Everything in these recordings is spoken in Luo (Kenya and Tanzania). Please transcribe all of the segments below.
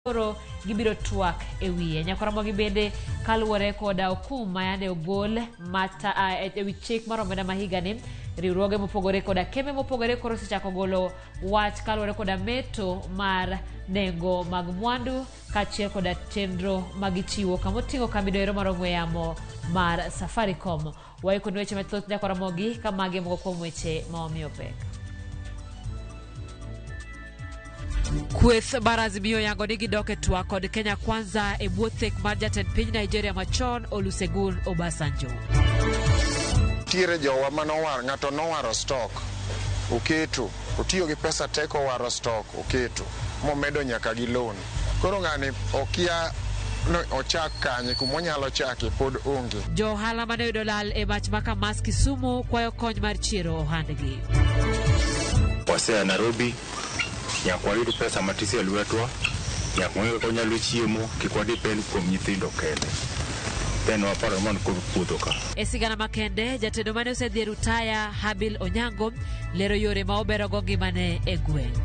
Koro gibiro twak e wiye. Ramogi bende kaluwore koda okum mayande ogol mata ewi chik mar omenda ma higani, riwruoge mopogore koda kembe mopogore koro osechako golo wach kaluwore koda meto mar nengo mag mwandu kaachiel koda chenro magichiwo kamoting'o kambi doero mar ong'we yamo mar Safaricom. Waiko weche mathoth Ramogi ka magi moko kuom weche ma omiyo pek. Kweth Barazimio yango nigi doke twak kod Kenya Kwanza e bwo thek mar jatend piny Nigeria machon Olusegun Obasanjo. Tiere jowa manowar ng'ato nowaro stock oketo otiyo gi pesa teko waro stock oketo momedo nyaka gi loan. Koro ng'ani okia no ochak kanye kumonyalo chake pod onge. Jo ohala mane yudo lal e mach maka mas Kisumu kwayo kony mar chiero ohandgi. Wasea Nairobi nyakwa yudo pesa matisi e lwetwa, nyakwa onyalo chiemo kik wadepend kuom nyithindo kende. Then waparo man kod puodho ka. E sigana makende, jatendo mane osedhi rutaya Habil Onyango lero yore ma obero go ngimane e gweng'.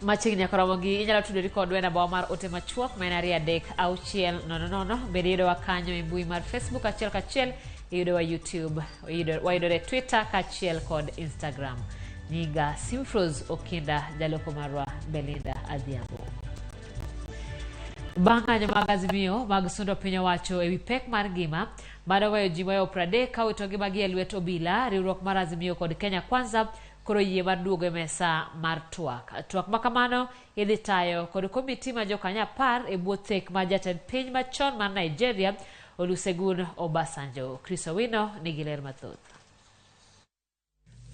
Machiegni Ramogi inyalo tudori kodwa na bawa mar ote machuok ma en 33600. Bende yudowa kanyo e mbui mar Facebook achiel kachiel, yudowa YouTube, wayudore Twitter kachiel kod Instagram. Nyinga Simfros Okinda, jaloko marwa Belinda Adhiambo. Bang'anyo mag Azimio mag sundo piny owacho ewi pek mar ngima bado weyo ji mayo 30 ka wito ngimagi e lwet obila, riwruok mar Azimio kod Kenya Kwanza koro yie mar duogo e mesa mar twak. Twak makamano idhi tayo kod komiti ma jokanyo 10 e bwo thek mar jatend piny machon mar Nigeria Olusegun Obasanjo. Chris Owino nigi ler mathoth.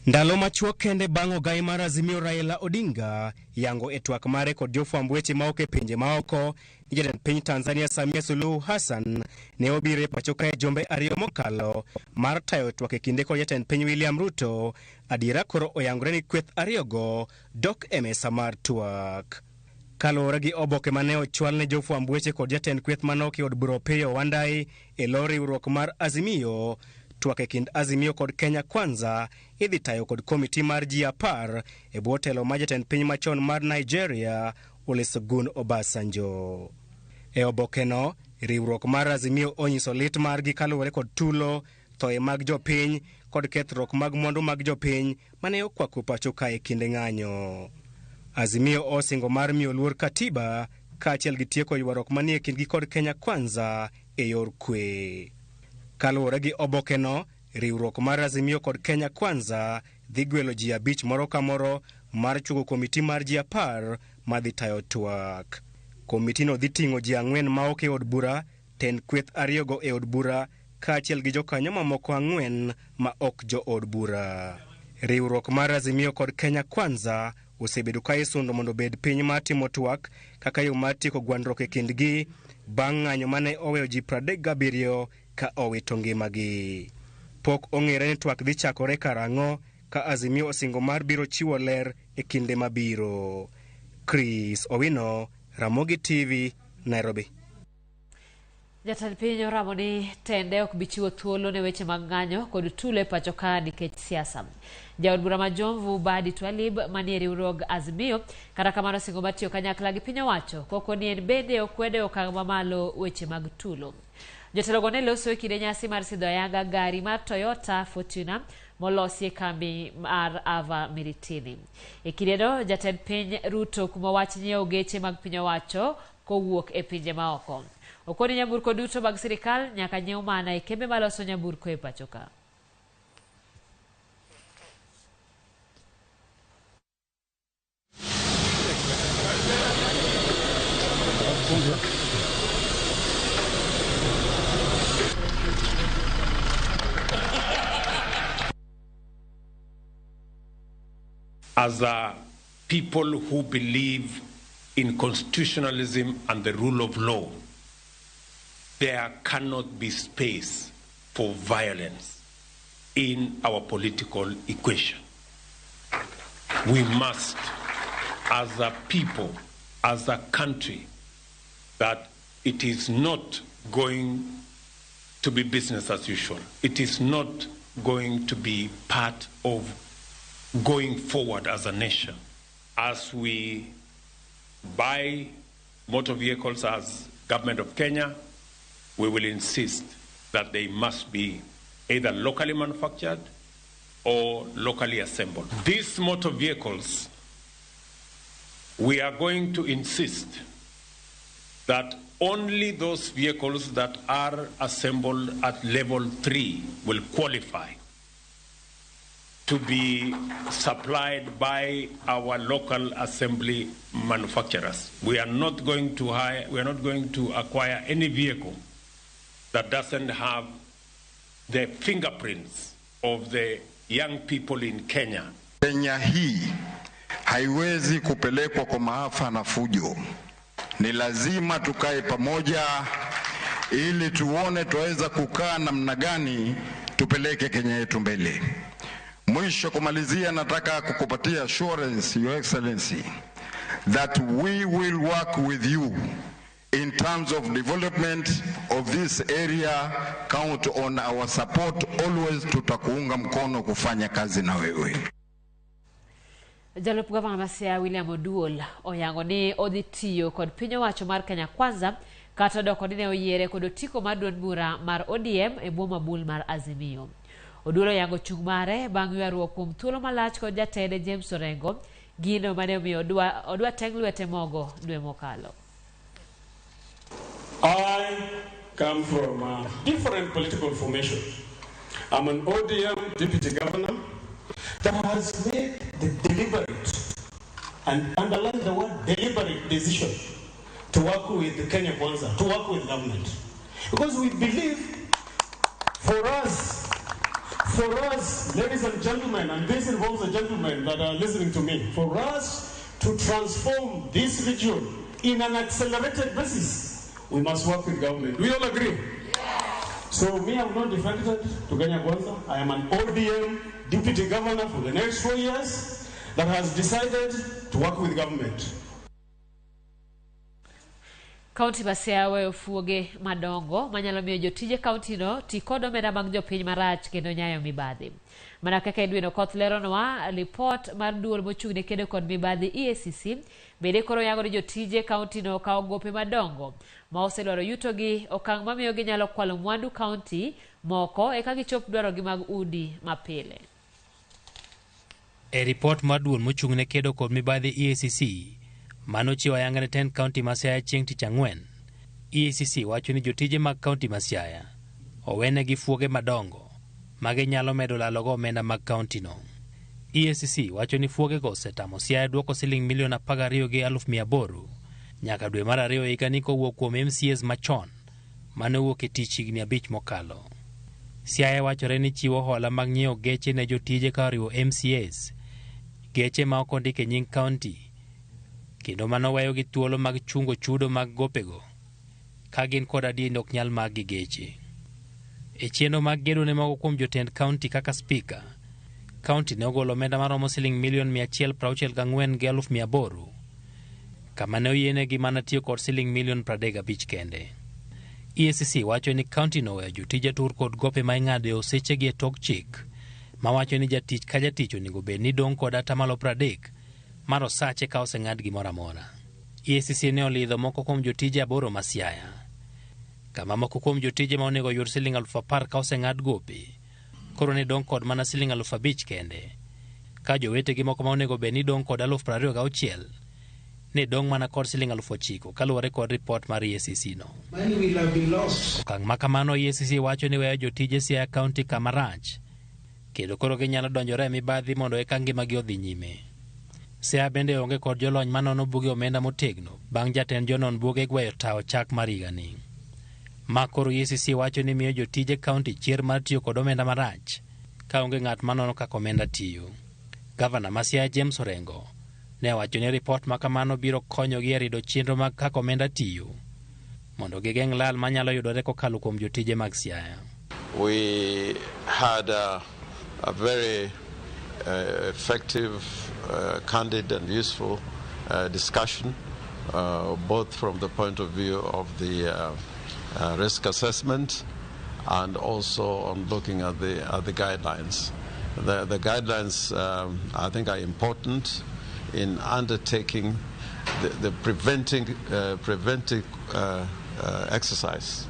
Ndalo machuok kende bang' ogai mar Azimio Raila Odinga yango e twak mare kod jofwamb weche ma ok e pinje maoko, jatend piny Tanzania Samia Suluhu Hassan ne obire pacho kae jumbe 2 mokalo mar tayo twak e kinde kod jatend piny William Ruto. Adiera koro oyangore ni kweth ariyogo dok e mesa mar twak. Kaluwore gi oboke mane ochwal ne jofwamb weche kod jatend kweth manok od bura Opiyo Wandayi e lo riwruok mar Azimio, twak e kind Azimio kod Kenya Kwanza idhi tayo kod komiti mar ji 10 e bwo telo mar jatend piny machon mar Nigeria Olusegun Obasanjo. E obokeno, riwruok mar Azimio onyiso lit margi kaluwore kod tulo, thoe mag jopiny kod kethruok mag mwandu mag jopiny mane okwako pacho kae kinde ng'anyo. Azimio osingo mar miyo luor katiba kaachiel gi tieko ywaruok manie kindgi kod Kenya Kwanza e yor kwe. Kaluwore gi obokeno, riwruok mar Azimio kod Kenya Kwanza dhi gwelo ji 5 moro ka moro mar chugo komiti mar ji 10 madhi tayo twak. Komitino dhi ting'o ji 4 ma ok e od bura, tend kweth ariyogo e od bura kaachiel gi jokanyo mamoko 4 ma ok jo od bura. Riwruok mar Azimio kod Kenya Kwanza osebedo ka isundo mondo bed piny mar timo twak kaka yo mar tieko gwandruok e kindgi bang' ng'anyo mane oweyo ji 37 ka owito ngimagi. Pok ong'ere ni twak dhi chakore karang'o ka Azimio osingo mar biro chiwo ler e kinde mabiro. Chris Owino, Ramogi TV, Nairobi. Jatend piny oramo ni tende ok bichiwo thuolo ne weche mag ng'anyo kod tulo pacho ka nikech siasa. Jaod bura ma Jomvu Badi Twalib manie riwruog Azimio kata kamano singo matiyo kanyakla gi piny owacho koko ni en bende okwede okang' mamalo weche mag tulo. Jotelogo ne loso e kinde nyasi mar sidho ayanga gari mar Toyota Fortuner molosi e kambi mar Ava Miritini. E kindeno jatend piny Ruto kuma wach nyiewo geche mag piny owacho kowuok e pinje maoko. Okoni nyamburko duto mag sirikal nyaka nyiew mana e kembe maloso nyamburko e pacho ka. As a people who believe in constitutionalism and the rule of law, there cannot be space for violence in our political equation. We must, as a people, as a country, that it is not going to be business as usual. It is not going to be part of going forward as a nation. As we buy motor vehicles as government of Kenya, we will insist that they must be either locally manufactured or locally assembled. These motor vehicles, we are going to insist that only those vehicles that are assembled at level 3 will qualify to be supplied by our local assembly manufacturers. We are not going to acquire any vehicle that doesn't have the fingerprints of the young people in Kenya. Kenya hii haiwezi kupelekwa kwa maafa na fujo. Ni lazima tukae pamoja ili tuone tuweza kukaa namna gani tupeleke Kenya yetu mbele. Mwisho kumalizia, nataka kukupatia assurance, Your Excellency, that we will work with you in terms of development of this area. Count on our support always. Tutakuunga mkono kufanya kazi na wewe. Jalup Gavana Masia William Oduol oyango ni odhi tiyo kod piny owacho mar Kenya Kwanza kata doko dine oyiere kod otiko mar duond bura mar ODM e bwo mabul mar Azimio. Oduol oyango chung mare bang' ywaruok kuom thuolo malach kod jatende James Orengo, gino mane omiyo odwa teng' lwete mogo dwe mokalo. I come from a different political formation. I'm an ODM deputy governor that has made the deliberate, and underline the word deliberate, decision to work with the Kenya Kwanza, to work with government. Because we believe for us, ladies and gentlemen, and this involves the gentlemen that are listening to me, for us to transform this region in an accelerated basis, we must work with government. We all agree? So me, I'm not defected to Kenya Kwanza. I am an ODM deputy governor for the next 4 years that has decided to work with government. County Basia weyo fuoge madongo manyalo miyo jotije county no tikodo omenda mag jopiny marach kendo nyayo mibadhi. Mana kaka Edwin Okoth leronwa report mar duol mochung'ne kedo kod mibadhi EACC bende koro yango ni jotije county no kawo gope madongo ma osedwaro yutogi okang' mamiyo ginyalo kwalo mwandu county moko eka gichop dwarogi mag udi mapile. E report mar duol mochung'ne kedo kod mibadhi EACC mano chiwo ayanga ne 10 county ma Siaya chieng' tich ang'wen, EACC wacho ni jotije mag county ma Siaya owenegi fuoge madongo ma ginyalo medo lalogo omenda mag county no. EACC wacho ni fuogego osetamo Siaya duoko $12,800,000 nyaka dwe mar 2 higa ni kowuok kuom MCAs machon mane owuok e tich higni 5 mokalo. Siaya wachore ni chiwo hola mag nyiewo geche ne jotije ka oriwo MCAs, geche ma ok ondike nying county, kendo mano weyo gi thuolo mag chungo chudo mag gopego ka gin kod adier ok nyal mag gi geche. E chenro mag gedo ne moko kuom jotend county kaka speaker, county ne ogolo omenda maromo $164,800,000 kama ne oyienegi mana tiyo kod $35 kende. EACC wacho ni county no weyo jotije tur kod gope ma ing'ado e osechegi e tok chik ma wacho ni jatich ka jatich onego bed ni dong' kod atamalo 30 mar osache ka oseng'ad gimoro amora. EACC ne olidho moko kuom jotije 8 ma Siaya, kama moko kuom jotije ma onego yud $10,000 ka oseng'ad gope koro ne dong' kod mana $5,000 kende, ka jowetegi moko ma onego bed ni dong' kod $26,000 ne dong' mana kod $9,000 kaluwore kod report mar EACC no. Okang' ma kamano EACC wacho ni weyo jotije Siaya county kama rach kendo koro ginyalo donjore e mibadhi mondo eka ngimagi odhi nyime. Siaya bende onge kod jolony manono buge omenda motegno bang' jatend jonon buge gweyo tawo chak mar higani. Ma koro EACC wacho ni miyo jotije county chier mar tiyo kod omenda marach ka onge ng'at manono kaka omenda tiyo. Gavana ma Siaya James Orengo ne wacho ni report ma kamano biro konyogi e rido chenro mag kaka omenda tiyo mondo gigeng' lal manyalo yudore kokalo kuom jotije mag Siaya. We had a very effective, candid and useful discussion, both from the point of view of the risk assessment and also on looking at the guidelines. The guidelines, I think, are important in undertaking the preventive exercise,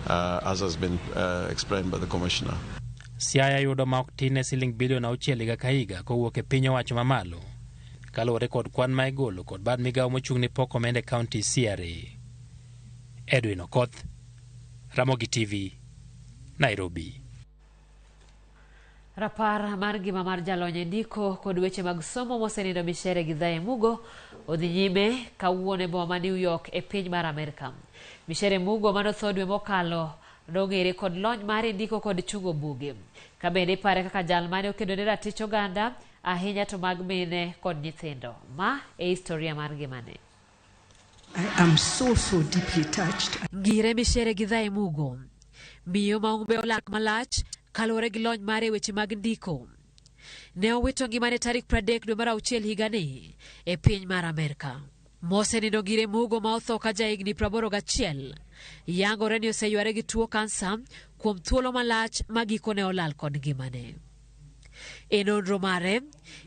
as has been explained by the Commissioner. Siaya yudo ma ok tin siling bilion 6 higa ka higa kowuok e piny owacho mamalo kaluwore kod kwan ma igolo kod bad migawo mochung' ni pok omende County CRA. Edwin Okoth, Ramogi TV, Nairobi. Rapar mar gima mar jalony ndiko kod weche mag somo mosenindo Michere Gidhae Mugo odhi nyime kawuono e boma ma New York e piny mar Amerika. Michere Mugo manotho dwe mokalo nong'ere kod lony mar ndiko kod chungo buge. Ka bende ipare kaka jal mane okedone ratich oganda ahinya to mag mine kod nyithindo. Ma e historia mar ngimane. I am so deeply touched. Ngire Michere Gidhae Mugo, miyo ma umbe olak malach kaluwore gi lony mare weche mag ndiko. Ne owito ngimane tarik 30 dwe mar auchiel higani e piny mar Amerika. Mosenindo Ngire Mugo ma otho ka jahigni 81 yangore ni oseyware gi tuo kansa kuom thuolo malach ma gikone olal kod ngimane. E nonro mare,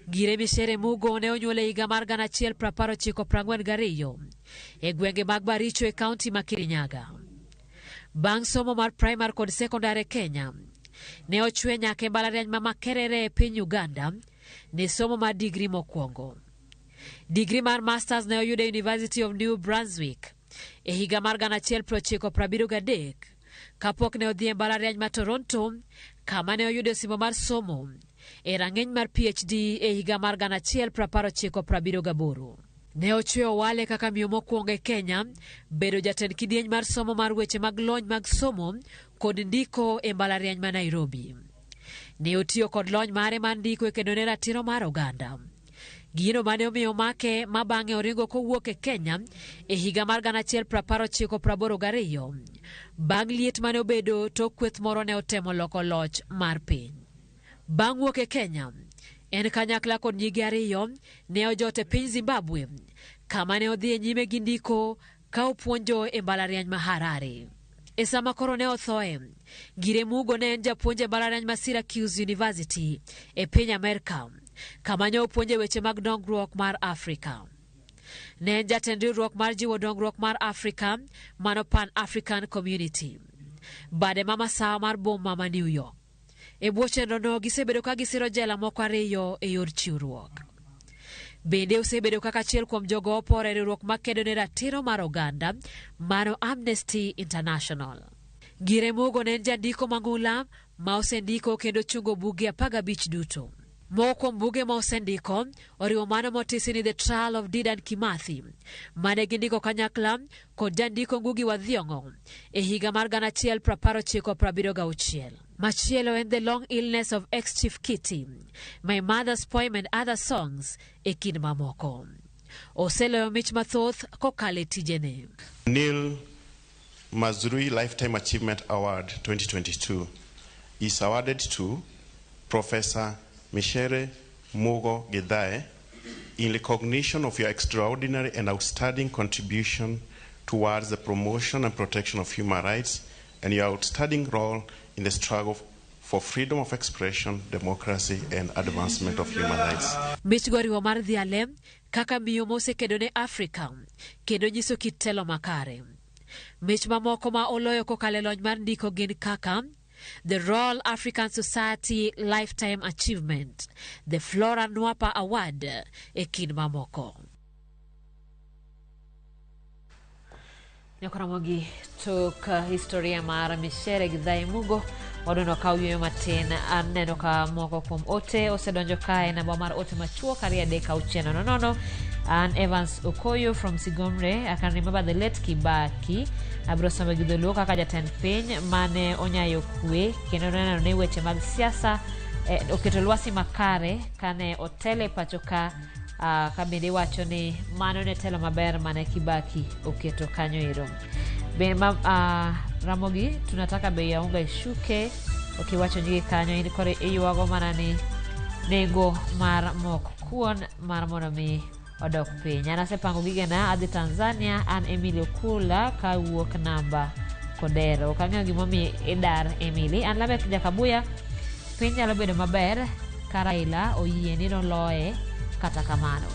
Ngire Michere Mugo ne onyuol e higa mar 1942 e gwenge mag Baricho e kaunti ma Kirinyaga. Bang' somo mar primary kod secondary e Kenya, ne ochwe nyaka e mbalariany ma Makerere e piny Uganda ne somo mar digri mokwongo. Digri mar masters ne oyudo University of New Brunswick e higa mar 1973 kapok ne odhi e mbalariany ma Toronto kama ne oyudo simo mar somo e rang'eny mar PhD e higa mar 1978. Ne ochweyo wale kaka miyo mokwongo e Kenya bedo jatend kidieny mar somo mar weche mag lony mag somo kod ndiko e mbalariany ma Nairobi. Ne otiyo kod lony mare mar ndiko e kedone ratiro mar oganda. Gino mane omiyo make ma bang'e oringo kowuok e Kenya e higa mar 1982 bang' liet mane obedo tok kweth moro ne otemo loko loch mar piny. Bang' wuok e Kenya, en kanyakla kod nyigi ariyo ne ojot e piny Zimbabwe kama ne odhi e nyime gi ndiko ka opuonjo e mbalariany ma Harare. E sama koro ne othoe, Ngire Mugo ne en japuonj e mbalariany ma Syracuse University e piny Amerika kama ne opuonje weche mag dongruok mar Afrika. Ne en jatend riwruok mar jiwo dongruok mar Afrika mano Pan African Community. Bade mama sawa mar boma ma New York. E bwo chenro no gisebedo ka gisiro jela moko ariyo e yor chiwruok. Bende osebedo kaka achiel kuom jogo opore e riwruok makedo ne ratiro mar oganda mano Amnesty International. Ngire Mugo ne en jandiko mang'ula ma osendiko kendo chungo buge 15 duto. Moko kuom buge ma osendiko oriwo mano motisi ni The Trial of Dedan Kimathi mane gindiko kanyakla kod jandiko Ngugi wa Thiong'o e higa mar 1976. Machielo en The Long Illness of Ex-Chief Kitty, My Mother's Poem and Other Songs e kind mamoko. Oseloyo mich mathoth kokale tijene. Neil Mazrui Lifetime Achievement Award 2022 is awarded to Professor Michere Mugo Gidhae in recognition of your extraordinary and outstanding contribution towards the promotion and protection of human rights and your outstanding role in the struggle for freedom of expression, democracy, and advancement of human rights. Mich goriwo mar dhiale kaka miyo mose kedo ne Afrika kendo nyiso kit telo makare. Mich mamoko ma oloyo kokale lony mar ndiko gin kaka the Royal African Society Lifetime Achievement, the Flora Nwapa Award e kind mamoko. Ramogi tok historia mar Michere Gidhae Mugo wadono ka uyueyo matin aneno ka moko kuom ote osedonjo kae namba mar ote machuok 3:600. An Evans Okoyo from Sigomre. I can remember the late Kibaki abrosome gi dholuo kaka jatend piny mane onyayo kwe kendo neno ne weche mag siasa oketo lwasi makare kane otele pacho ka bende wacho ni mano ne telo maber mane Kibaki oketo kanyo ero. Ramogi tunataka bei ya unga ishuke ukiwacho nyige kanyo ili kore iyuago mana ni nengo mar mok kuon mar mono mi odok piny. Anasepango gigena adhi Tanzania. An Emilio Kula ka wuok namba kodero. Okang'eyo gimomiyo idar Emily. An Lamek Jakabuya, piny nyalo bedo maber ka Raila oyie ni noloye kata kamano.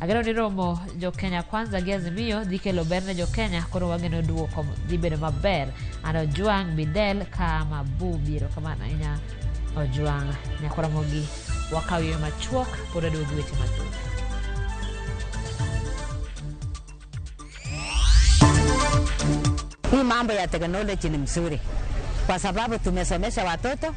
Agero ni romo jo Kenya kwanza gi Azimio dhi kelo ber ne jo Kenya, koro wageno duoko dhi bedo maber. Ano Juang Bidel kama bubiro kamano inya Ojuang Ramogi wakawiyo machuok pod aduogi weche mathoth. Hii mambo ya teknolojia ni mzuri kwa sababu tumesomesha watoto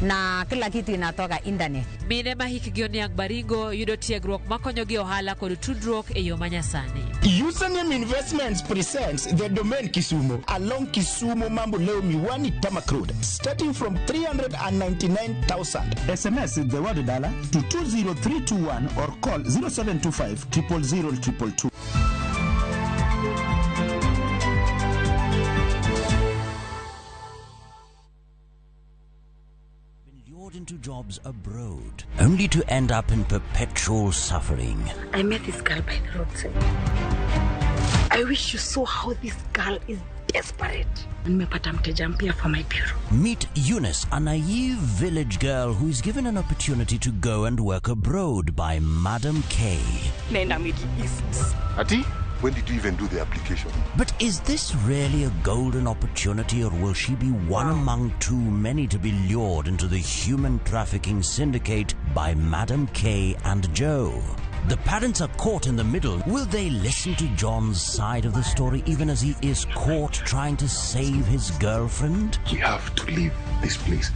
na kila kitu inatoka internet. Mine mahikgi oniang' Baringo yudo tiegruok makonyogi ohala kod tudruok e yo manyasani. Username Investments presents the domain Kisumu along Kisumu Mamboleo Miwani Tamak Road starting from 399,000. SMS the word dollar to 20321 or call 0725 000 222. Into jobs abroad, only to end up in perpetual suffering. I met this girl by the roadside. I wish you saw how this girl is desperate. Nimepata mteja mpya for my bureau. Meet Eunice, a naive village girl who is given an opportunity to go and work abroad by Madam K. Nenda Middle East. Ati? When did you even do the application? But is this really a golden opportunity, or will she be one among too many to be lured into the human trafficking syndicate by Madam K and Joe? The parents are caught in the middle. Will they listen to John's side of the story even as he is caught trying to save his girlfriend? We have to leave this place.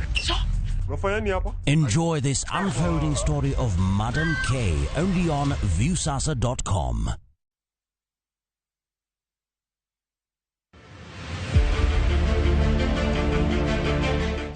Enjoy this unfolding story of Madam K only on viewsasa.com.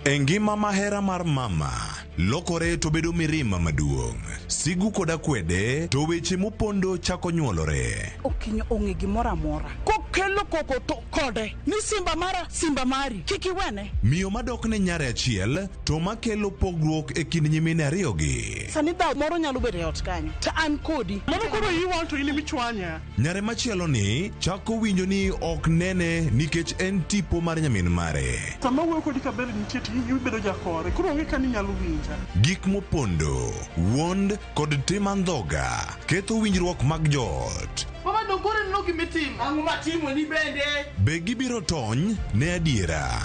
Engima mahera mar mama lokore to bedo mirima maduong'. Sigu koda kwede to weche mopondo chako nyuolore. Okinyo onge gimora mora. Kokelo koko to kode. Ni simba mara, simba mari. Kiki wene. Miyo madok ne nyare achiel to makelo pogruok e kind nyimine ariyogi. Sanida moro nyalo bedo e ot kanyo. Ta an kodi. Mano koro you want to ini michwanya. Nyare machielo ni chako winjo ni ok nene nikech en tipo mar nyamin mare. Sama wuoyo kodi kaber nitie to bedo jakore. Koro onge kani nyalo winja. Gik mopondo, wuond kod tim andhoga ketho winjruok mag joot. Mama dogore no gimitimo. Ang'o matimo ni bende? Be gibiro tony ne adiera?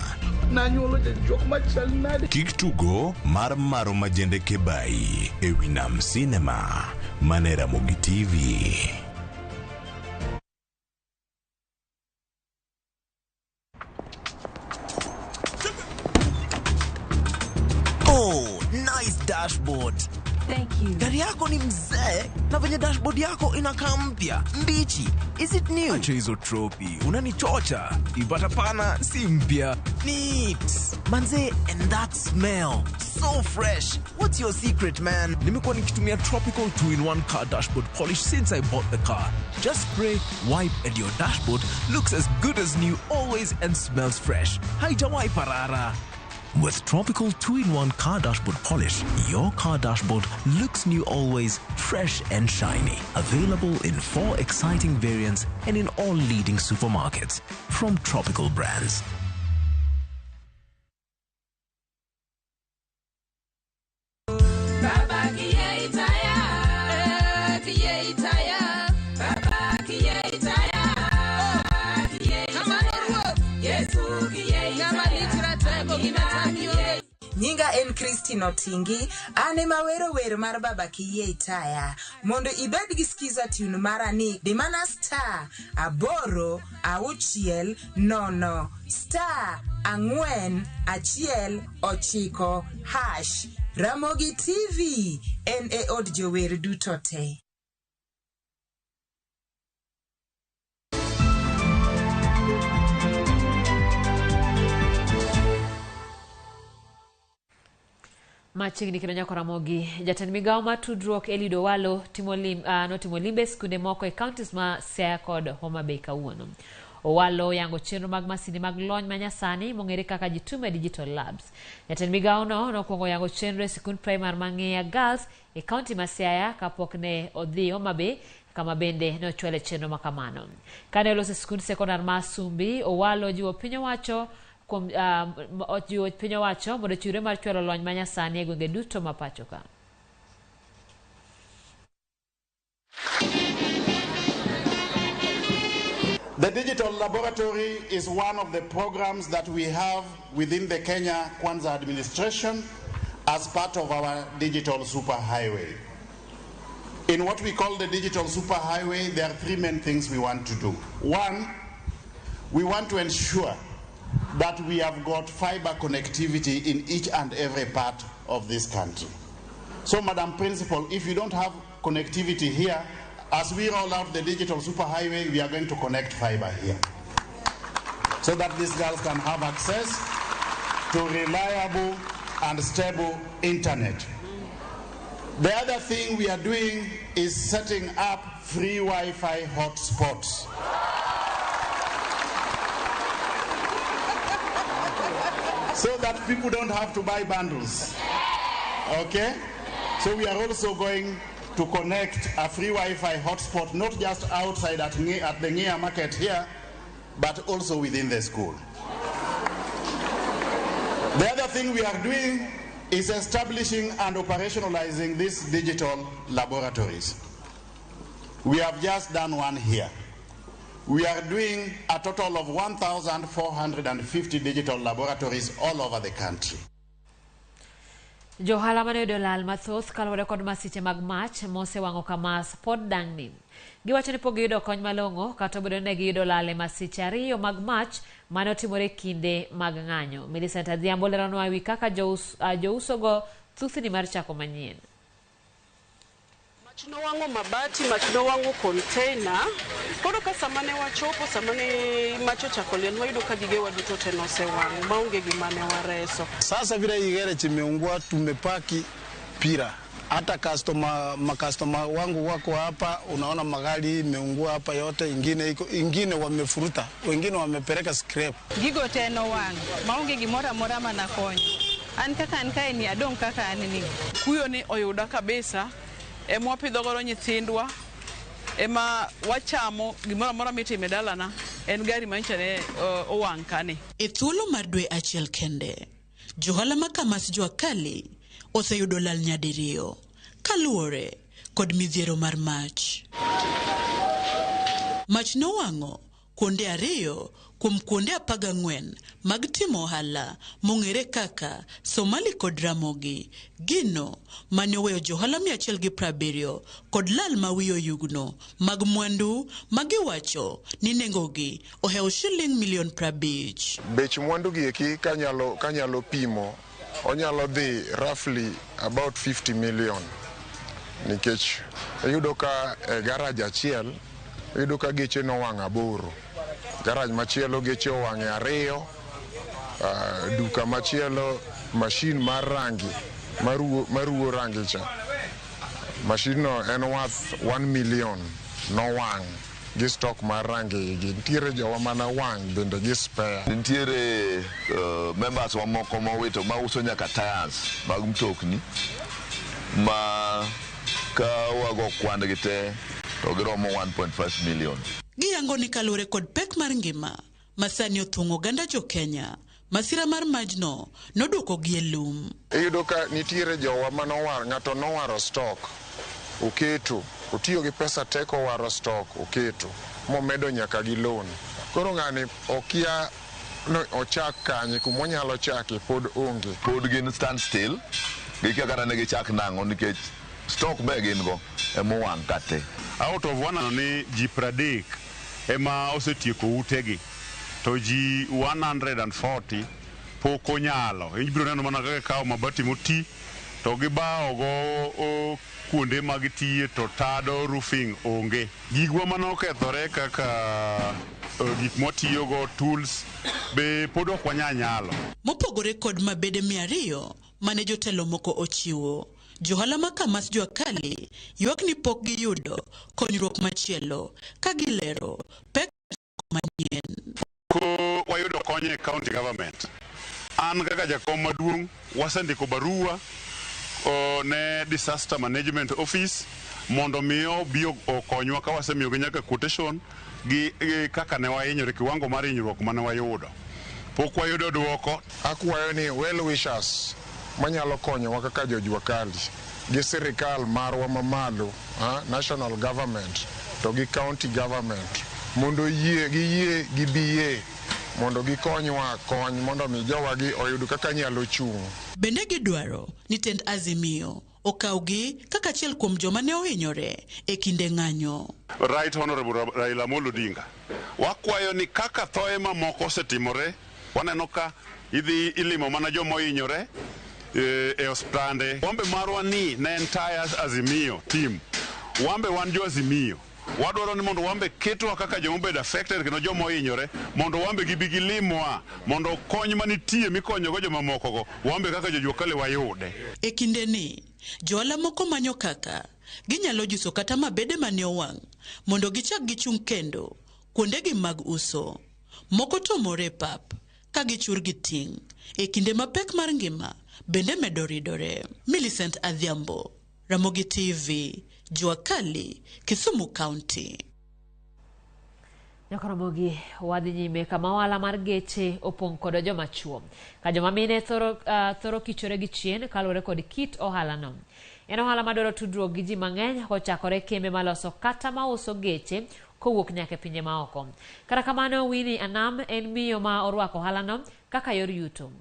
Nanyuolo jok machal nade. Kik tugo mar maro majende Kebai e Winam Cinema mane Ramogi TV. Oh, nice dashboard. Thank you. Gari yako ni mzee na venye dashboard yako inakaa mpya, mbichi. Is it new? Acha hizo tropi, unanichocha. Ipata pana si mpya. Neat. Manze, and that smell. So fresh. What's your secret, man? Nimekuwa nikitumia Tropical 2-in-1 car dashboard polish since I bought the car. Just spray, wipe, and your dashboard looks as good as new always and smells fresh. Haijawai parara. With Tropical 2-in-1 car dashboard polish, your car dashboard looks new always, fresh and shiny. Available in 4 exciting variants and in all leading supermarkets from Tropical brands. Nyinga en Christine Otingi, ane mawero wero mar baba kiye itaya. Mondo ibed gi skiza tune marani, dimana star, aboro, auchiel, nono, star, ang'wen, achiel, ochiko, hash. Ramogi TV, en e od jower duto te. Machiegni kendo nyako Ramogi, jatend migawo mar tudruok Elido Walo timo limbe skunde moko e counties ma Siaya kod Homa Bay kawuono. Owalo yango chenro mag masini mag lony manyasani mong'ere kaka Jitume Digital Labs. Jatend migawo no nokwongo yango chenro e sikund primar mang'eya Girls e county ma Siaya kapok ne odhi Homa Bay kama bende nochwele chenro makamano. Kane olose skund sekondar ma Sumbi, Owalo jiwo piny owacho mondo chiwre mar chwero lony manyasani e gwenge duto ma pacho ka. The digital laboratory is one of the programs that we have within the Kenya Kwanza administration as part of our digital superhighway. In what we call the digital superhighway, there are three main things we want to do. One, we want to ensure that we have got fiber connectivity in each and every part of this country. So, Madam Principal, if you don't have connectivity here, as we roll out the digital superhighway, we are going to connect fiber here so that these girls can have access to reliable and stable internet. The other thing we are doing is setting up free Wi-Fi hotspots. So that people don't have to buy bundles. Okay? So we are also going to connect a free Wi-Fi hotspot, not just outside at the Ngea market here, but also within the school. The other thing we are doing is establishing and operationalizing these digital laboratories. We have just done one here. We are doing a total of 1,450 digital laboratories all over the country. Johala mane yudo lal mathoth kaluwore kod masiche mag mach mosewang'o Kamas pod dang'ni. Giwacho ni pok giyudo kony malong'o kata obedo ni ne giyudo lal e masiche ariyo mag mach mane otimore kinde mag ng'anyo. Millicent Adhiambo leronwa ewi kaka jousogo thuthni mar chako manyien. Mach nowang'o mabati, mach nowang'o container. Koro ka sama ne wachopo, sama ne mach ochako liel, wayudo ka gigewa duto te nosewang', maonge gima ne wareso. Sasa vile hii gereji imeungua, tumepaki pira. Hata makastoma wangu wako hapa, unaona magari imeungua hapa yote, ingine wamefuruta, wengine wamepeleka scrap. Gigo te nowang', maonge gimoro amora manakonyo. An kaka an kae ni adong' kaka an ni. Kuyo ni oyuda kabisa. Ema wapidho godo nyithindwa, ema wachamo gimoro amora mitimo e dalana, en gari manyicha ne owang' kani. E thuolo mar dwe achiel kende, johala ma Kamas Jwakali oseyudo lal nyadiriyo kaluwore kod midhiero mar mach. Mach nowang'o kuonde ariyo kuom kuonde 14 mag timo ohala mong'ere kaka Somali kod Ramogi, gino mane oweyo johala 170 kod lal ma wiyo yugno mag mwandu magiwacho ni nengogi ohewo shiling milion 50. Bech mwandu gi eki kanyalo pimo, onyalo dhi roughly about 50 million. Nikech yudo ka garage achiel, yudo ka geche nowang' 8. Garage machielo geche owang'e 2, duka machielo machine mar rangi maruwo rangi cha. Machine no en worth 1 million nowang' gi stock mar rangi gi. Nitiere jowa mana wang' bende gi spare. Nitiere members wa moko mowito ma uso nyaka tires mag mtokni ma ka wago kwandgi te to giromo 1.5 million. Giyango ni kalure kod pek mar ngima masani othung'o oganda jo Kenya, masira mar majno noduoko gi lum. Iyudo ka nitiere jowa manowar, ng'ato nowaro stock oketo, otiyo gi pesa teko waro stock oketo, momedo nyaka gi loan. Koro ng'ani okia no ochak kanye kumonyalo chake pod onge. Pod gin stand still, gikia kata ne gichak nang'o nikech stock be gin go emowang' kate. Out of one ni ji 30 ema osetieko utegi, to ji 140 pok onyalo. Ibiro neno mana kaka kawo mabati moti to gibawo go kuonde mag tiye to tado roofing onge. Gigwa manokethore kaka gik motiyo go tools be pod ok wanyalo. Mopogore kod mabede 200 mane jotelo moko ochiwo, johala ma Kamas Jwakali ywak ni pok giyudo konyruok machielo ka gilero pek manyien. Ko wayudo konyo e county government. An kaka jakom maduong' wasendiko barua ne disaster management office mondo miyo bio okonywa ka wasemiyogi nyaka quotation gi kaka ne wahinyore kiwango mar hinyruok mane wayudo. Pok wayudo duoko. Akwayo ni well wishers manyalo konyowa kaka jojwa kali gi sirikal marwa mamalo, national government to gi county government mondo yie gibiye mondo gikonywa kony mondo mi jowagi oyud kaka nyalo chung'. Bende gidwaro ni tend Azimio okawgi kaka achiel kuom joma ne ohinyore e kinde ng'anyo. Right Honorable Raila Amolo Odinga, wakwayo ni kaka thoe mamoko osetimore, waneno ka idhi ilimo mana joma ohinyore e osiptande. Wambe marwa ni ne entire Azimio team, wambe wan jo Azimio wadwaro ni mondo wambe ketwa kaka joma obedo affected kendo joma ohinyore mondo wambe gibi gilimwa mondo kony manitie mikonyogo joma mokogo wambe kaka jojwa kale wayude. E kinde ni johala moko manyo kaka ginyalo juso kata mabede mane owang' mondo gichak gichung' kendo kuondegi mag uso. Moko tomore pap ka gichur gi ting' e kinde mapek mar ngima bende medo ridore. Millicent Adhiambo, Ramogi TV, Jua Kali, Kisumu County. Ramogi wadhi nyime kama ohala mar geche opong' kod joma chuo. Ka joma mine thoro kichore gi chien kaluwore kod kit ohala no. En ohala madwaro tudruok gi ji mang'eny kochakore kembe maloso kata mauso geche kowuok nyaka pinje maoko. Kata kamano Winnie Anam en miyo ma orwako ohala no kaka yor yuto.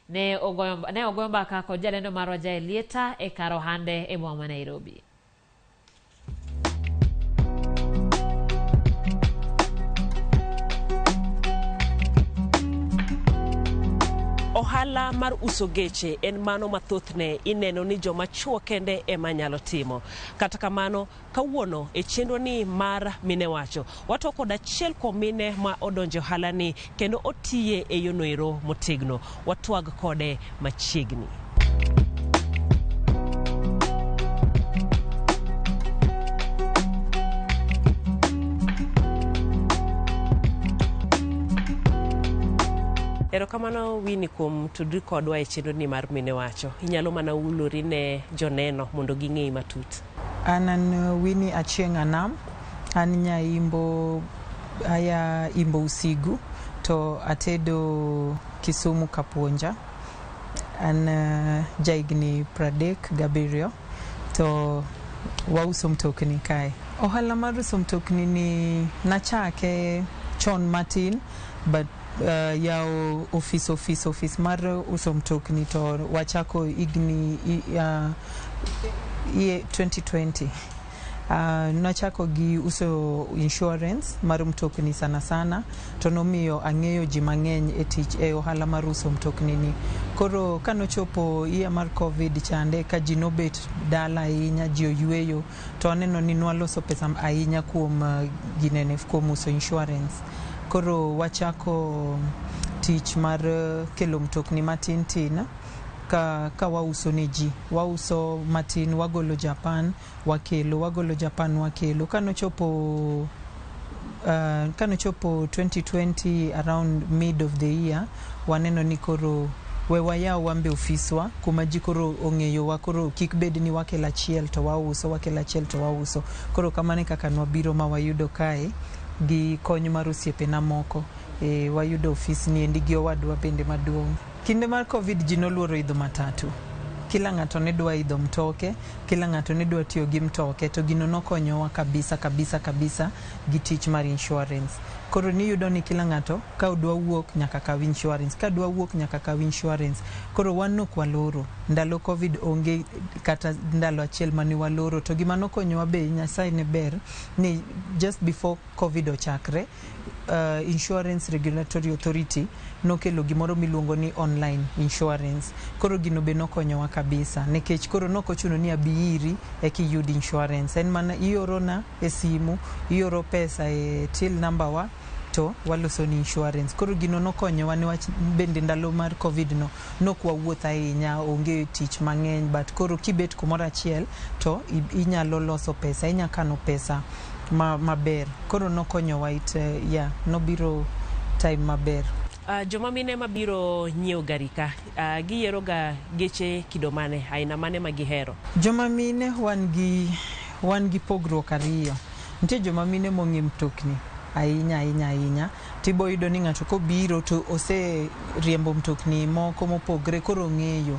Ne ogoyo mbaka kod jalendo marwa Jael Lieta e kar ohande e boma Nairobi. Ohala mar uso geche en mano mathothne ineno ni joma chuo kende ema nyalo timo. Kata kamano kawuono e chenro ni mar mine wacho wato kod achiel kuom mine ma odonjo ohala ni kendo otiye e yo noero motegno. Watwag kode machiegni. Erokamano Winnie kuom tudri kodwa e chenro ni mar mine wacho. Inyalo mana ulori ne joneno mondo ging'ei matut. Anan Winnie Achieng' Anam, an nyaimbo aya imbo usigu to atedo Kisumu Kapuonja. An jaigni Pradek Gabirio to wauso mtokni kae. Ohala mar uso mtokni ni nachake chon matin but yao office mar uso mtokni to wachako igni 2020. Nachako gi uso insurance mar mtokni sana to nomiyo ang'eyo ji mang'eny e tich e ohala mar uso mtokni ni. Koro kanochopo iya mar Covid chande ka ji nobet dala ahinya ji oyueyo to aneno ni nwaloso pesa ahinya kuom ginene kuom uso insurance. Koro wachako tich mar kelo mtokni matin tin ka wauso ne ji. Wauso matin wagolo Japan wakelo. Kanochopo 2020 around mid of the year waneno ni koro we wayao wambe ofiswa kuma ji koro ong'eyo wa koro kik bed ni wakelo achiel to wauso. Koro kamane kaka nwabiro ma wayudo kae gi kony mar osiepe na moko wayudo ofis ni endi gi owadwa bende maduong'. Kinde mar Covid ji noluoro idho matatu. Kila ng'ato ne dwa idho mtoke, kila ng'ato ne dwa tiyo gi mtoke to gino nokonyowa kabisa gi tich mar insurance. Koro niyudo ni kila ng'ato ka odwa wuok nyaka kaw insurance. Koro wan nok waloro. Ndalo Covid onge kata ndalo achiel mani waloro to gima nokonyowa be Nyasaye ne ber ni just before Covid ochakre Insurance Regulatory Authority nokelo gimoro miluongo ni online insurance. Koro gino be nokonyowa kabisa nikech koro nokochuno ni abiri ekiyud insurance. En mana ioro na e simu, ioro pesa e till number wa to waloso ni insurance. Koro gino nokonyowa niwach bende ndalo mar Covid no nokwa wuotha ahinya, onge tich mang'eny but koro kibet kumoro achiel to inyalo loso pesa, inyakano pesa maber. Koro nokonyowa nobiro time maber. Joma mine mabiro nyiewo gari ka, giyiero ga geche kido mane, aina mane ma gihero? Joma mine wan gi pogruok ariyo. Nitie joma mine mong'e mtokni ahinya. Tibo yudo ni ng'ato kobiro to ose riembo mtokni moko mopogre koro ng'eyo.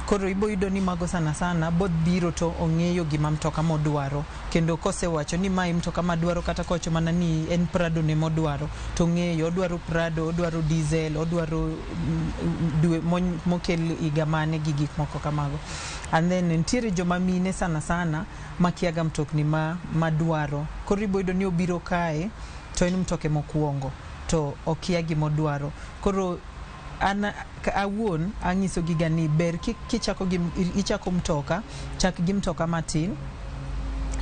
Koro ibo yudo ni mago sana bod biro to ong'eyo gima mtoka modwaro. Kendo kosewacho ni mai mtoka madwaro kata kocho mana ni en Prado ne modwaro. To ng'eyo odwaro Prado, odwaro diesel, odwaro mokel higa mane gi gik moko kamago. And then ntiere joma mine sana makiaga mtokni madwaro. Koro ibo yudo ni obiro kae to en mtoke mokuongo. To okia gimodwaro. Koro ana awuon ang'iso giga ni ber ichako mtoka, chak gi mtoka matin,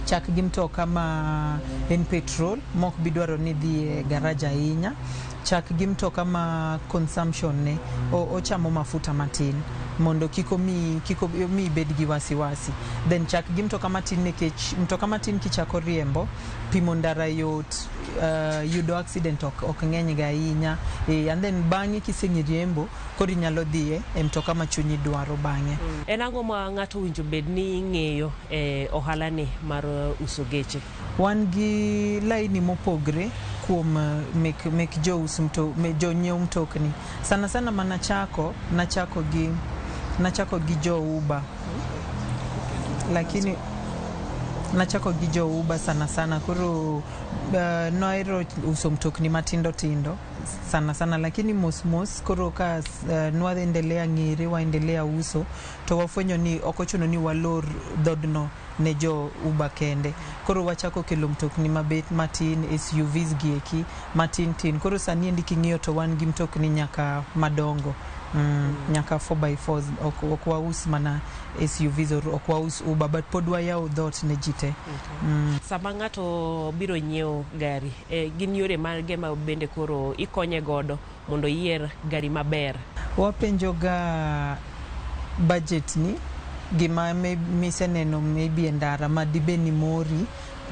chak gi mtoka ma en petrol, mok bidwaro ni dhi e garaja ahinya, chak gi mtoka ma consumption ne ochamo mafuta matin mondo kiko mi bed gi wasiwasi. Then chak gi mtoka matin nikech mtoka matin kichako riembo pimo ndara yot, yudo accident ok ng'eny ga ahinya. And then bang'e kiseng'i riembo kori nyalo dhiye e mtoka ma chunyi dwaro bang'e. En ang'o ma ng'ato winjo bed ni ng'eyo e ohala ni mar uso geche? Wan gi laini mopogre kuom mek jonyiew mtokni. Sana nachako gi jo Uber. Lakini nachako gi jo Uber sana koro noero uso mtokni matindo sana lakini mos koro ka nwaendelea ng'ire waendelea uso to wafwenyo ni okochuno ni walor dhodno ne jo Uber kende. Koro wachako kelo mtokni mabet matin, SUVs gieki matin. Koro sani endi king'iyo to wan gi mtokni nyaka madongo. Nyaka 4x4 ok waus mana SUVs ok waus Uber but pod wayawo dhot ne jite. Sama ng'ato biro nyiewo gari, gin yore mage ma bende koro ikonye godo mondo yier gari maber? Wapenjo ga budget ni, gima miseneno maybe ndara ma dibe ni mori,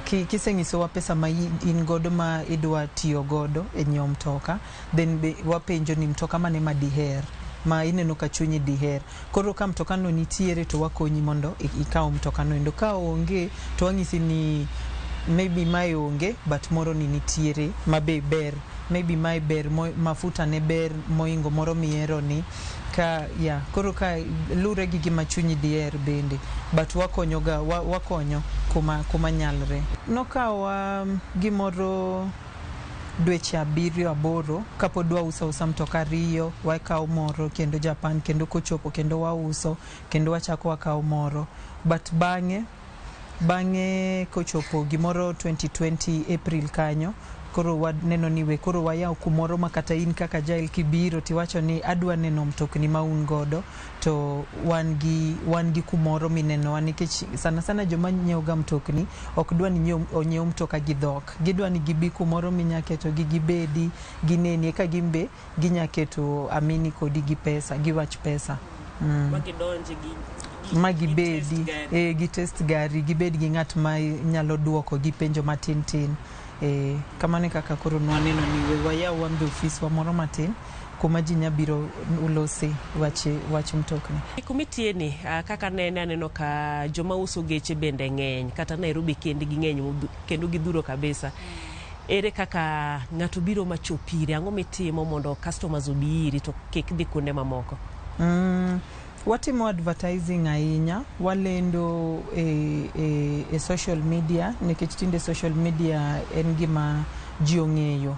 kiseng'isowa pesa ma in godo ma idwa tiyo godo e nyiewo mtoka, then wapenjo ni mtoka mane ma diher, ma ineno ka chunyi diher. Koro ka mtoka no nitiere to wakonyi mondo ikaw mtoka no endo. Ka onge to wang'isi ni maybe mai onge but moro ni nitiere mabe ber, maybe mai ber mafuta ne ber moingo moro miero ni ka koro ka lure gi gima chunyi diher bende, but wakonyo kuma nyalre. Nokawa gimoro dweche 7-8 kapod wauso mtoka riyo, wakaw moro kendo Japan, kendo kochopo kendo wauso kendo wachako wakaw moro. But bang'e kochopo gimoro 2020 April kanyo, koro waneno niwe koro wayaw kumoro makata in kaka jail kibiro tiwacho ni adwa neno mtokni ma un godo to wan gi kumoro mineno. Nikech sana joma nyiewo ga mtokni ok dwa ni onyiew mtoka gi dhok, gidwa ni gibi kumoro minyaketo gi gibedi gineni ka gimbe ginyaketo amini kodi gi pesa, giwach pesa. Magidonje magibedi gi test gari, gibed gi ng'at ma nyalo duoko gi penjo matin. Kamane kaka koro nwaneno ni wayaw wambe ofis wa moro matin kuma ji nyabiro ulose wach mtokni. Kumitie ni kaka aneno ka joma uso geche bende ng'eny, kata Nairobi kendi gi ng'eny kendo gidhuro kabisa. Ere kaka ng'ato biro machopire, ang'o mitimo mondo customers obi iri to kik dhi kuonde mamoko? Watimo advertising ahinya, walendo e social media, nikech tinde social media en gima ji ong'eyo,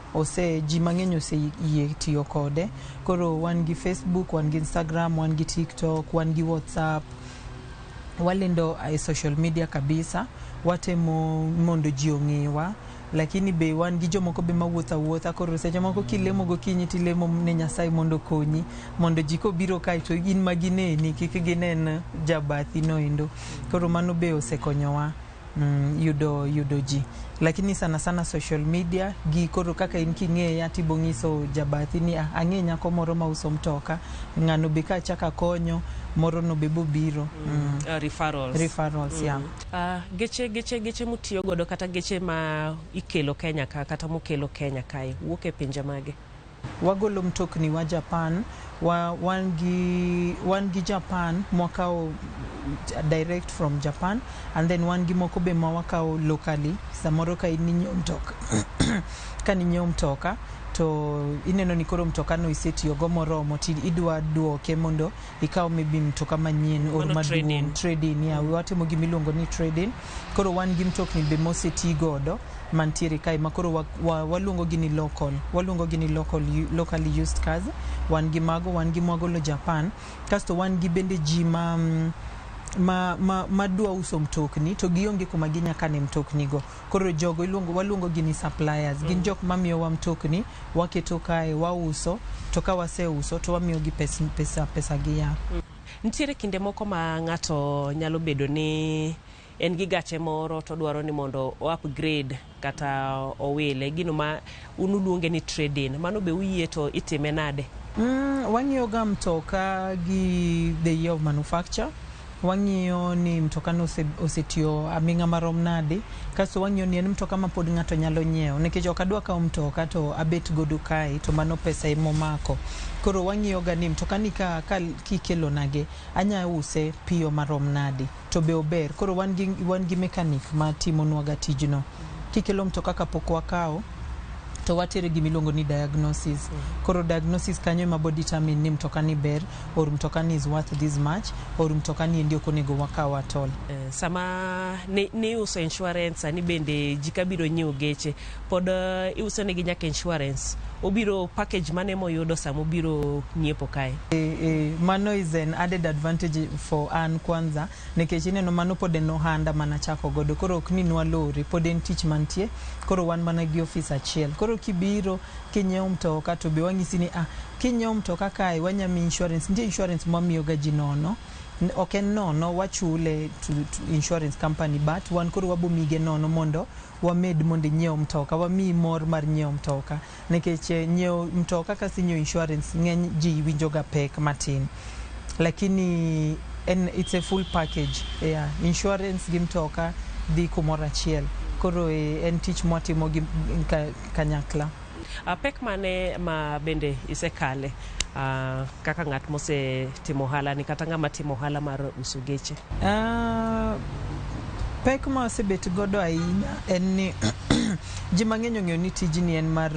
ji mang'eny oseyie tiyo kode. Koro wan gi Facebook, wan gi Instagram, wan gi TikTok, wan gi WhatsApp. Walendo e social media kabisa, watemo mondo ji ong'ewa. Lakini be wan gi jomoko be mawuotha, koro seche moko kilemo gokinyi tilemo ne Nyasaye mondo konyi, mondo ji kobiro kae to in magineni kik ginen jabathi no endo. Koro mano be osekonyowa yudo ji. Lakini sana social media gi koro kaka in king'eya tibong'iso jabathi ni ang'e nyako moro ma uso mtoka, ng'ano be ka chaka konyo moro no be bobiro. Referrals Geche mutiyo godo kata geche ma ikelo Kenya ka kata mokelo Kenya kae wuok e pinje mage? Wagolo mtokni wa Japan, wan gi Japan mwakao direct from Japan, and then wan gi moko be mawakao locally. Samoro ka ininyo mtoka ka ninyo mtoka to ineno ni koro mtoka no isetiyo go moromo ti idwa duoke mondo ikaw maybe mtoka manyien or maduong trade-in ya watimo gimilongo ni trade-in. Koro wan gi mtokni be moseti godo mantiere kai makoro waluongo gini locally used cars. Wan gi mago, wan gi mwagolo Japan, kasto wan gi bende ji madwa uso mtokni to gionge kuma ginya kane mtokni go. Koro jogo waluongo gini suppliers. Gin jok mamiyo wa mtokni waketo kae wauso, to ka waseuso to wamiyo gi pesa gi ya. Ntiere kinde moko ma ng'ato nyalo bedo ni en gi gache moro to dwaro ni mondo o upgrade kata owile gino ma unuluonge ni trade-in. Mano be uyie to itime nade? Wang'iyo ga mtoka gi the year of manufacture. Wang'iyo ni mtoka no osetiyo aming'a marom nade, kasto wang'iyo ni en mtoka ma pod ng'ato nyalo nyiewo, nikech ok adwa kawo mtoka to abet godo kae to mano pesa emomako. Koro wang'iyo ga ni mtoka ni kikelo nage anya use piyo marom nade to be ober. Koro wan gi mechanic ma timo nwaga tijno. Kikelo mtoka kapok wakawo to watere gimilongo ni diagnosis. Koro diagnosis kanyo ema bo determine ni mtoka ni ber or mtoka ni is worth this much or mtoka ni ndio konego wakawa atol. Sama ni uso insurance ani bende jikabiro nyiewo geche pod iuso ne gi nyaka insurance. Obiro package mane moyudo samo biro nyiepo kae. Mano is an added advantage for an kwanza, nikech ineno mano pod en ohanda mana chako godo. Koro ok ni nwa lori pod en tich mantie. Koro wan mana gi office achiel. Koro kibiro kinyiewo mtoka to be wang'isi ni kinyiewo mtoka kae wanyami insurance. Ntie insurance mwamiyo ga ji nono. Ok en nono, wachule to insurance company, but wan koro wabo mige nono mondo wamed mondo nyiewo mtoka, wami mor mar nyiewo mtoka. Nikech nyiewo mtoka kasi nyiewo insurance ng'eny ji winjoga pek matin. Lakini it's a full package. Yeah, insurance gi mtoka dhi kumoro achiel. Koro en tich mwatimo gi kanyakla. Pek mane ma bende isekale kaka ng'at mose timo hala ni kata ng'ama timo hala mar uso geche? Pek ma osebet godo ahinya en ni ji mang'eny ong'eyo ni tijni en mar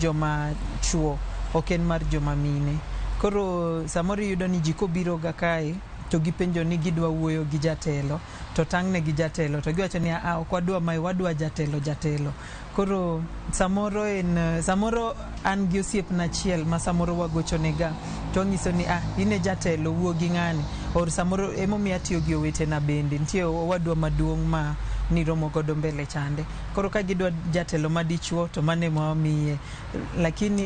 joma chuo, ok en mar joma mine. Koro samoro yudo ni ji kobiro ga kae to gipenjo ni gidwa wuoyo gi jatelo, to tang'ne gi jatelo to giwacho ni ok wadwa mai, wadwa jatelo. Koro samoro an gi osiepna achiel ma samoro wagochonega to ng'iso ni ine jatelo, wuo gi ng'ani. Or samoro emomiyo atiyo gi owetena bende, nitie wadwa maduong' ma niromo godo mbele chande. Koro ka gidwa jatelo madichuo to mane mwamiye. Lakini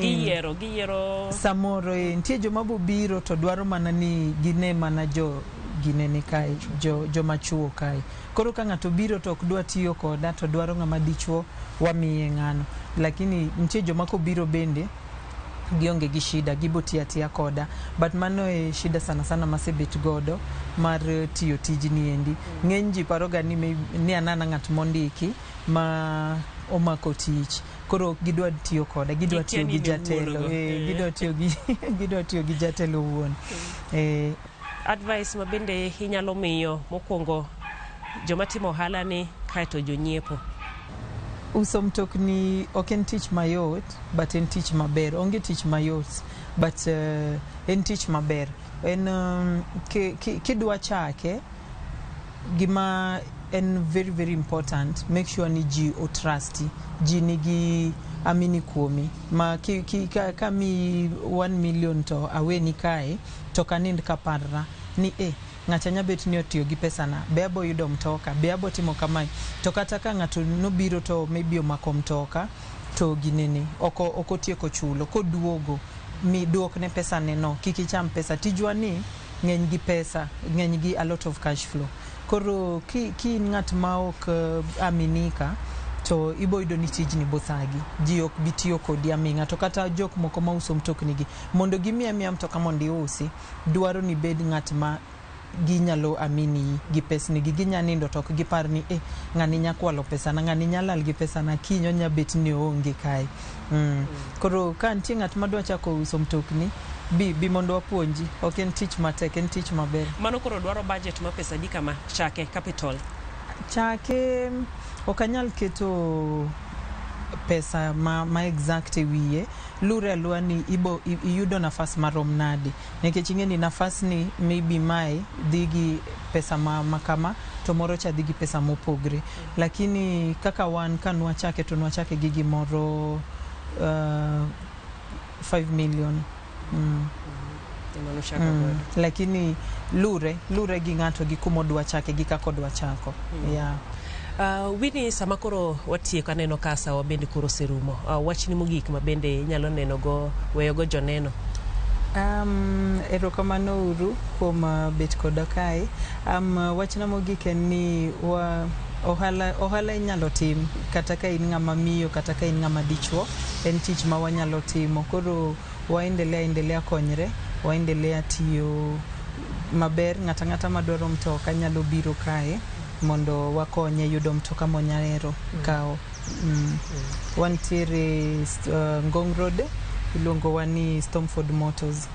giyiero samoro nitie joma bobiro to dwaro mana ni gine mana ginene kae, joma chuo kae. Koro ka ng'ato biro to ok dwa tiyo koda to dwaro ng'ama dichuo, wamiye ng'ano. Lakini nitie joma kobiro bende gionge gi shida, gibotia tia koda. But mano shida sana masebet godo mar tiyo tijni endi. Ng'eny ji paroga ni anana ng'at mondiki ma omako tich. Koro gidwa tiyo koda, gidwa tiyo gi jatelo. Gidwa tiyo gi jatelo wuon. Advice ma bende inyalo miyo mokwongo joma timo hala ni kae to jonyiepo? Uso mtokni ok en tich mayot, but en tich maber. Onge tich mayot, but en tich maber. En kidwa chake, gima en very very important, make sure ni ji o trusti, ji nigi amini kuomi. Ma ka mi 1 million to aweni kae to kanind kaparra ni ng'acha nyabet ni otiyo gi pesa na, be abo yudo mtoka, be abo timo kamae. To kata ka ng'ato nobiro to maybe omako mtoka to ginene oko tieko chulo, koduogo mi duok ne pesa neno, kiki cham pesa. Tijwa ni ng'eny gi pesa, ng'eny gi a lot of cash flow. Koro ki ng'at ma ok aminika to ibo yudo ni tijni bothagi, ji ok bitiyo kodi aming'a. To kata jok moko ma uso mtokni gi mondo gimiya mtoka mondo iusi, dwaro ni bed ng'at ma ginyalo amini gi pesni ginya nindo tok gipar ni ng'ani nya kwalo pesa na ng'ani nya lal gi pesa na kinyo nya bet ni onge kae. Koro ka nitie ng'at madwa chako uso mtokni bi mondo wapuonji, ok en tich matek, en tich maber. Mano koro dwaro budget ma pesa di kama chake capital. Chake ok anyal keto pesa ma exact wiye, lure alwa ni iyudo nafas marom nade, nikech ing'e ni nafas ni maybe mae dhigi pesa ma kama to moro cha dhigi pesa mopogre, lakini kaka wan ka nwachake to nwachake gi gimoro 5 million. Lakini lure gi ng'ato gi kumodwa chake gi kakodwa chako. Wini sama koro watieko aneno kasa wabende koro serumo. Wachni mogik ma bende nyalo neno go weyogo joneno. Erokamano uru kuom bet koda kae. Wachna mogik en ni ohala inyalo tim kata ka in ng'ama miyo kata ka in ng'ama dichuo, en tich ma wanyalo timo. Koro waendelea konyre, waendelea tiyo maber. Ng'ata madwaro mtoka nyalo biro kae mondo wakonye yudo mtoka monyahero kao. Wantiere Ngong Road, iluongo wani Stormford Motors.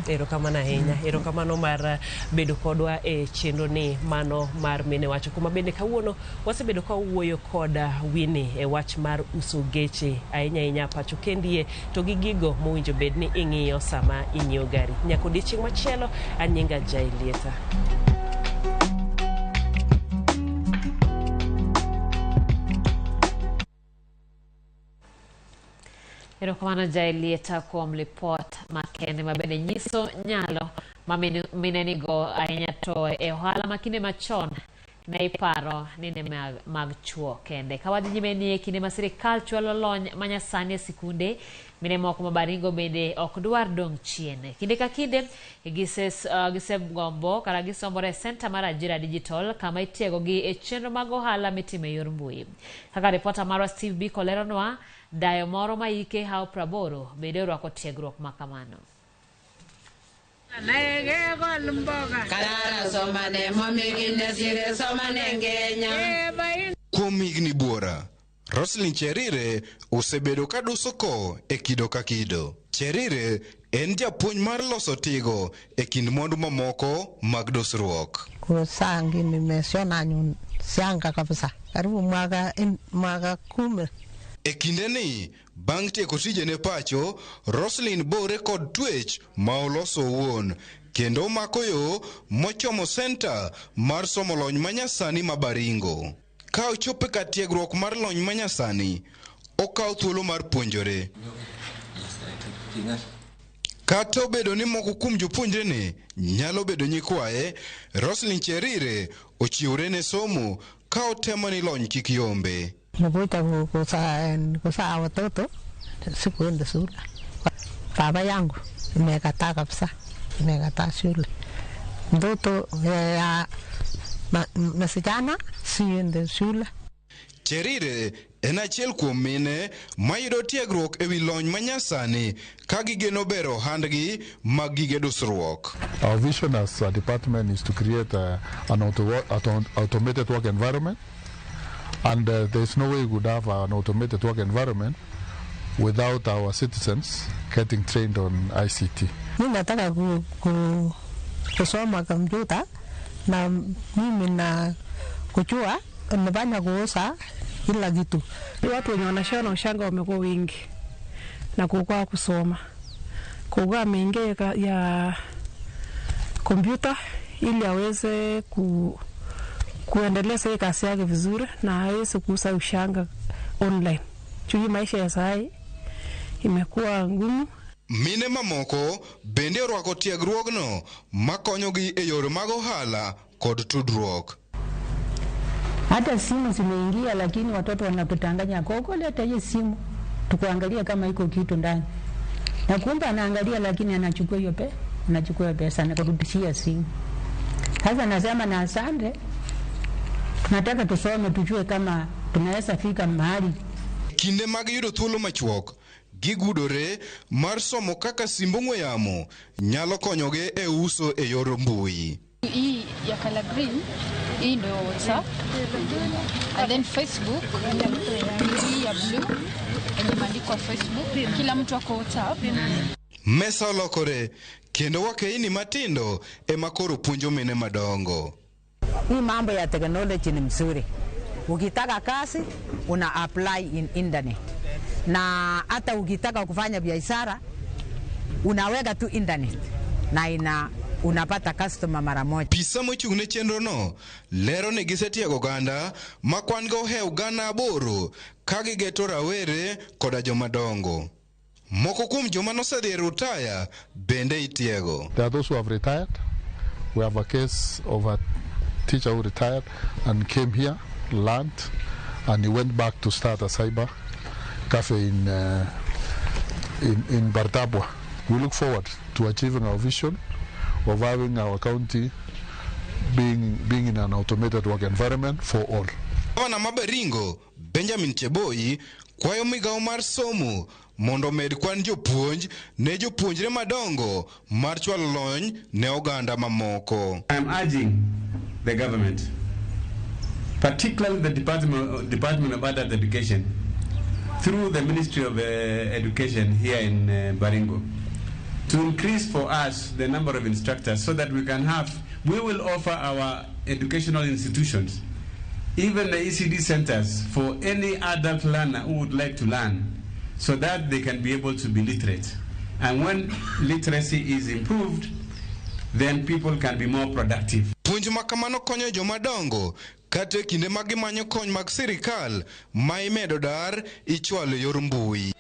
Erokamano ahinya. Erokamano mar bedo kodwa e chenro ni mano mar mine wacho. Kuma bende kawuono wasebedo ka wuoyo koda Winnie e wach mar uso geche ahinya pacho kendie to gi gigo mowinjo bed ni ing'iyo sama inyiewo gari. Nyaka odiechieng' machielo, anyinga Jailieta. Erokamano Jailieta kuom lipot makende mabende nyiso nyalo ma mine nigo ahinya to e ohala makinde machon ne iparo ni ne mag chuo kende. Kawadhi nyime ni e kinde ma sirikal chwalo lony manyasani e sikunde, mine moko ma Baringo bende ok dwar dong' chien. Kinde ka kinde gisegombo kata gisombore Center mar Ajira Digital kama itiego gi e chenro mag ohala mitimo e yor mbui. Kaka ripota marwa Steve Biko leronwa, dayo moro ma hike hao 80 bende orwako tiegruok makamano. Kuom higni buora, Roslyn Cherire osebedo ka duso ko e kido ka kido. Cherire en japuonj mar loso tigo e kind mwandu mamoko mag dosruok. Kusangi nimesiona sianga kabisa. Karibu mwaka 10. E kinde ni, bang' tieko tijene pacho, Roslyn bore kod twech ma oloso owuon, kendo omako yo mochomo Center mar somo lony manyasani ma Baringo. Ka ochopo ka tiegruok mar lony manyasani, okawo thuolo mar puonjore. Kata obedo ni moko kuom jopuonjrene nyalo bedo nyikwaye, Roslyn Cherire ochiwore ne somo ka otemo ni lony kik yombe. Nakuja kusaa watoto sikuenda shule. Baba yangu imekataa kabisa, imekataa shule. Mtoto ya masichana siende shule. Cherire en achiel kuom mine mayudo tiegruok ewi lony manyasani ka gigeno bero ohandgi mag gige dusruok. Our vision as a department is to create an automated work environment. And there's no way we would have an automated work environment without our citizens getting trained on ICT. Mimi nataka kusoma kompyuta na mimi na kujua nafanya kuuza kila kitu. Watu wenye wanashona ushanga wamekuwa wingi na kukua kusoma. Kukua ameingia ya kompyuta ili aweze kuendeleza kazi yake vizuri na hawezi kuuza ushanga online. Chuki maisha ya sai imekuwa ngumu. Mine mamoko bende orwako tiegruogno makonyogi e yore mag ohala kod tudruok. Hata simu zimeingia, lakini watoto wanatutanganya koko, leta hiyo simu tukuangalia kama iko kitu ndani. Na kumbe anaangalia lakini anachukua hiyo pesa na kurudishia simu. Sasa nasema na asante. Nataka tusome tujue kama tunaweza fika mahali. Kinde mag yudo thuolo machuok, gigudore mar somo kaka simb ong'we yamo nyalo konyogi e uso e yor mbui. Hii ya color green, hii ndio WhatsApp. And then Facebook, hii ya blue, imeandikwa Facebook. Kila mtu ako WhatsApp. Mesa olokore kendo wakeini matindo emakoro puonjo mine madongo. Hii mambo ya teknolojia ni mzuri. Ukitaka kazi una apply in internet. Na hata ukitaka kufanya biashara unaweka tu internet na unapata customer mara moja. Pisa mochung'ne chenro no lero ni gisetiego ganda makwan go he ugana aboro kagi geto rawere koda jomadongo. Moko kuom joma nosedhi retire bende itiego. There are those who have retired. We have a case of a teacher who retired and came here, learned, and he went back to start a cyber cafe in Bartabwa. We look forward to achieving our vision of having our county being in an automated work environment for all. Gavana Maberingo Benjamin Cheboi kwayo migawo mar somo mondo med kwan jopuonj ne jopuonjre madongo mar chwalo lony ne oganda mamoko. I am urging the government, particularly the Department of Adult Education, through the Ministry of Education here in Baringo, to increase for us the number of instructors so that we will offer our educational institutions, even the ECD centers, for any adult learner who would like to learn, so that they can be able to be literate. And when literacy is improved, then people can be more productive. Puonj makamano konyo jomadongo kata kinde ma gimanyo kony mag sirikal ma imedo dar ichwalo yor mbui.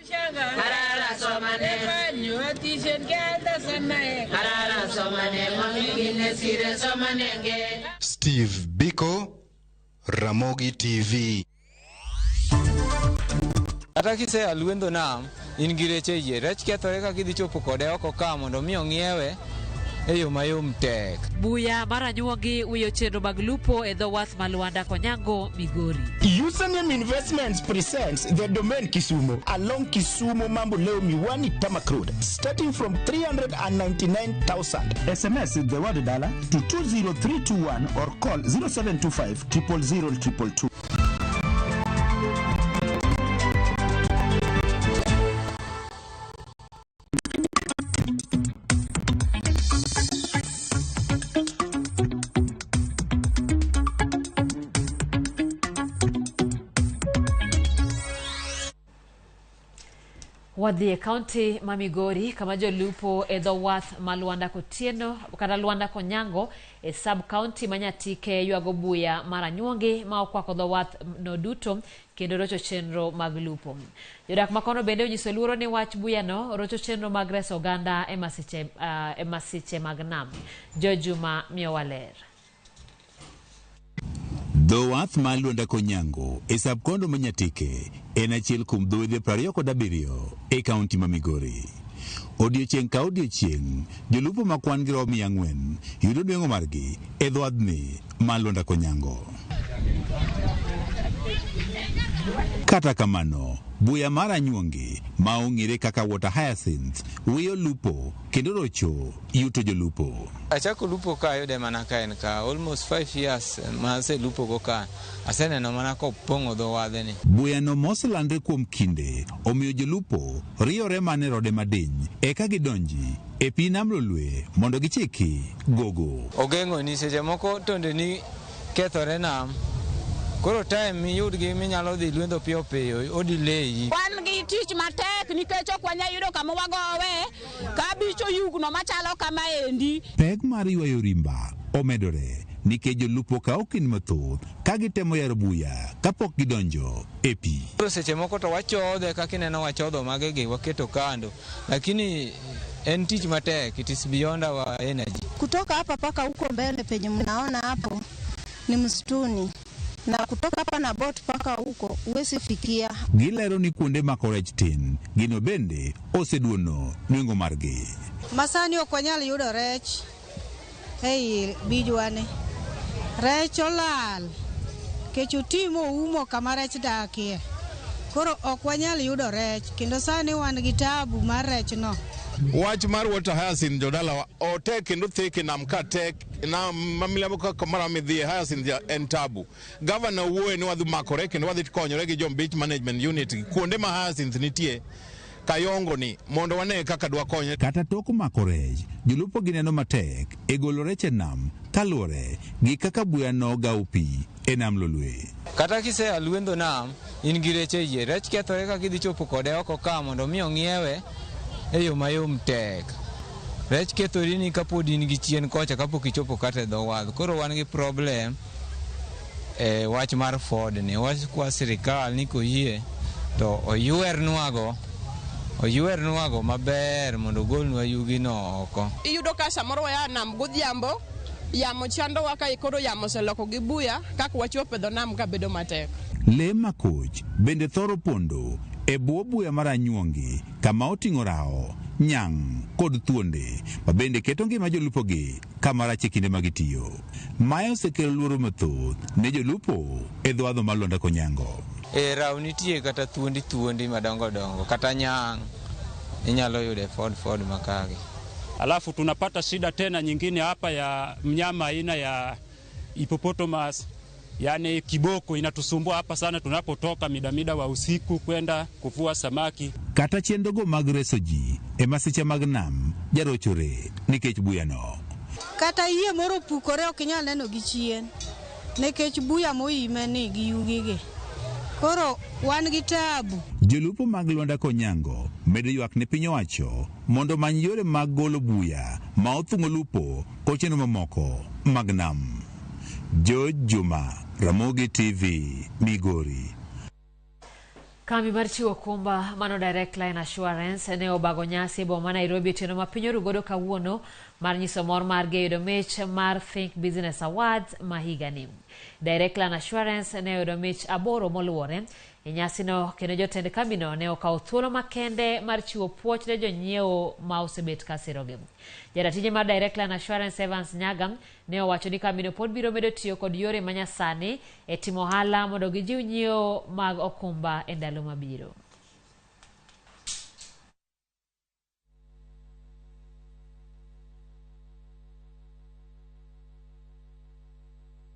Steve Biko, Ramogi TV. Kata kise alwendo nam in gireche yie rech kethore ka gidhi chopo kode oko ka mondo mi ong'iewe eyo mayom tek. Buya mara nyuogi wiyo chenro mag lupo e dho wath Maluanda Konyango, Migori. Username Investments presents the domain Kisumu along Kisumu Mambo Leo Miwani Tamak Road, starting from 399,000. SMS the word dollar to 20321 or call 0725 000 222. Wadhi county ma Migori kama jolupo e dho wath Maluanda Kotieno kata Luanda Konyango e sub county manyatike yuago buya mara nyuongi ma okwako dho wath no duto kendo rocho chenro mag lupo. Jodak makono bende onyiso luoro ni wach buya no rocho chenro mag reso oganda e masiche mag nam. Jojuma Miowaler. Dho wath Maluanda Konyango e sub kondo manyatike en achiel kuom dhoudhe 27 e kaunti ma Migori. Odiochieng' ka odiochieng' jolupo makwan gi romo 400 yudo nweng'o margi e dho wadhni Maluanda Konyango. Kata kamano, buya mara nyuongi ma ong'ere kaka water hyacinth wiyo lupo kendo rocho yuto jolupo. Achako lupo ka yude mana ka en ka almost 5 years ma se lupo go ka aseneno mana ko pongo dho wadhe ni. Buya no moselandre kuom kinde omiyo jolupo riyore mane rode madiny eka gidonji e pi nam lolwe mondo gichiki gogo. Ogeng'o ni seche moko tonde ni kethore nam. Koro time miyudgi minyalo dhi lwendo piyo piyo odileyi. Wan gi tich matek nikech ok wanya yudo kama wagowe ka bicho yugno machalo kama endi. Pek mar ywayo rimba omedore nikech jolupo ka okin mathoth ka gitemo yaro buya kapok gidonjo e pi. Koro seche moko to wachodhe kaka ineno wachodho magegi waketo kando, lakini en tich matek, it is beyond our energy. Kutoka hapa paka huko mbele penye mnaona hapo ni msituni. Na kutoka hapa na boat paka huko uwezi fikia. Gilero ni kuonde mako rech tin gino bende oseduono nweng'o margi. Masani ok wanyal yudo rech ei bijwane. Rech olal kech utimo umo kama rech dakie. Koro ok wanyal yudo rech kendo sani wan gi tabu mar rech no Wach mar water hyacinth jodala otek kendo theke nam ka tek na mamila ka kamara midhi hyacinth en tabu. Governor wuoye ni wadhi makore kendo wadhi konyore gi jo beach management unit kuonde ma hyacinth nitie kayongo ni mondo wane kaka dwa konye. Kata tok mako rech, jolupo gineno matek e golo rech e nam kaluwore gi kaka buya noga upi e nam Lolwe. Kata kise alwendo nam in gi rech e yie, rech kethore ka gidhi chopo kode oko ka mondo mi ong'iewe e yo mayom tek. Rech kethori ni kapod in gi chien kocha kapok ichopo kata e dho wadh. Koro wan gi problem wach mar Ford ni. Wach kwa sirikal ni koyie to oyuernwago maber mondo golnwa yugi no oko. Iyudo ka samoro waya nam godhiambo, yamo chandowa ka koro yamo oseloko gi buya kaka wachopo e dho nam ka bedo matek. Le makoch bende thoro pondo e bwo buya mar anyuongi kama oting'o rao, nyang' kod thuonde ma bende keto ngima jolupogi kama rach e kinde ma gitiyo. Mae osekelo luoro mathoth ne jolupo e dho wadho mar Lwanda Konyango. Rao nitie kata thuondi madongo dongo kata nyang' inyalo yude Ford makagi. Alafu tunapata shida tena nyingine hapa ya mnyama aina ya hippopotamus, yani kiboko, inatusumbua hapa sana tunapotoka mida wa usiku kwenda kuvua samaki. Kata chendogo mag reso ji e masiche mag nam jarochore nikech buya no. Kata yie moro pukore ok inyal neno gi chien nikech buya moime ni gi yugigi. Koro wan gi tabu. Jolupo mag Lwanda Konyango medo ywak ne piny owacho mondo many yore mag golo buya ma othung'o lupo kochenro mamoko mag nam. George Juma, Ramogi TV, Migori. Kambi mar chiwo kumba mano Direct Line Assurance ne obago nyasi boma Nairobi tieno ma piny orugodo kawuono mar nyiso mor mar yudo mich mar Think Business Awards ma higani. Direct Line Assurance ne oyudo mich 8 moluwore e nyasi no, kendo jotend kambi no ne okawo thuolo makende mar chiwo puoch ne jonyiewo ma osebet ka sirogi. Jaratije mar Direct Line Assurance Evans Nyaga ne owacho ni kambi no pod biro medo tiyo kod yore manyasani e timo ohala mondo gijiw nyiewo mag okumba e ndalo mabiro.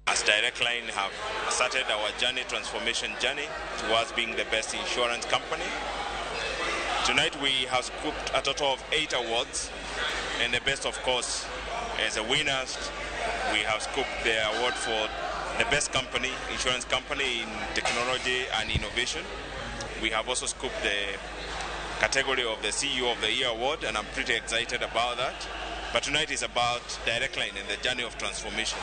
As Direct Line have started our transformation journey towards being the best insurance company. Tonight we have scooped a total of 8 awards, and the best, of course, as a winners, we have scooped the award for the best company, insurance company in technology and innovation. We have also scooped the category of the CEO of the Year award, and I'm pretty excited about that. But tonight is about Direct Line and the journey of transformation.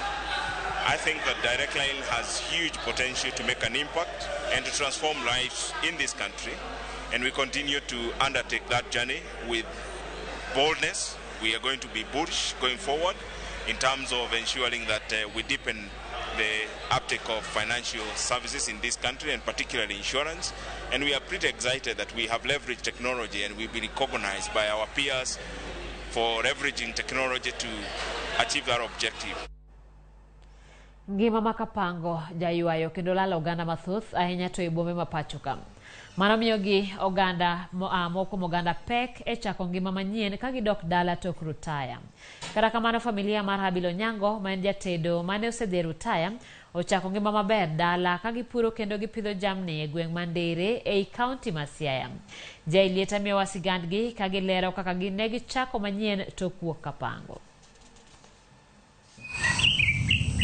I think that Direct Line has huge potential to make an impact and to transform lives in this country. And we continue to undertake that journey with boldness. We are going to be bullish going forward in terms of ensuring that we deepen the uptake of financial services in this country, and particularly insurance. And we are pretty excited that we have leveraged technology and we've been recognized by our peers for leveraging technology to achieve that objective. Ngima makapango jayuayo kendo lalo oganda mathoth ahinya to ibome mapacho kam. Mano miyogi oganda moko moganda pek e chako ngima manyien ka gidok dala tok rutaya. Kata kamano familia mar Habilo Nyango ma en jatedo mane osedhi rutaya ochako ngima maber dala ka gipuro kendo gipidho jamni e gweng' Mandere ei kaunti ma Siaya. Jailieta miyo wasigandgi ka gilero kaka ne gichako manyien tok wuok kapango.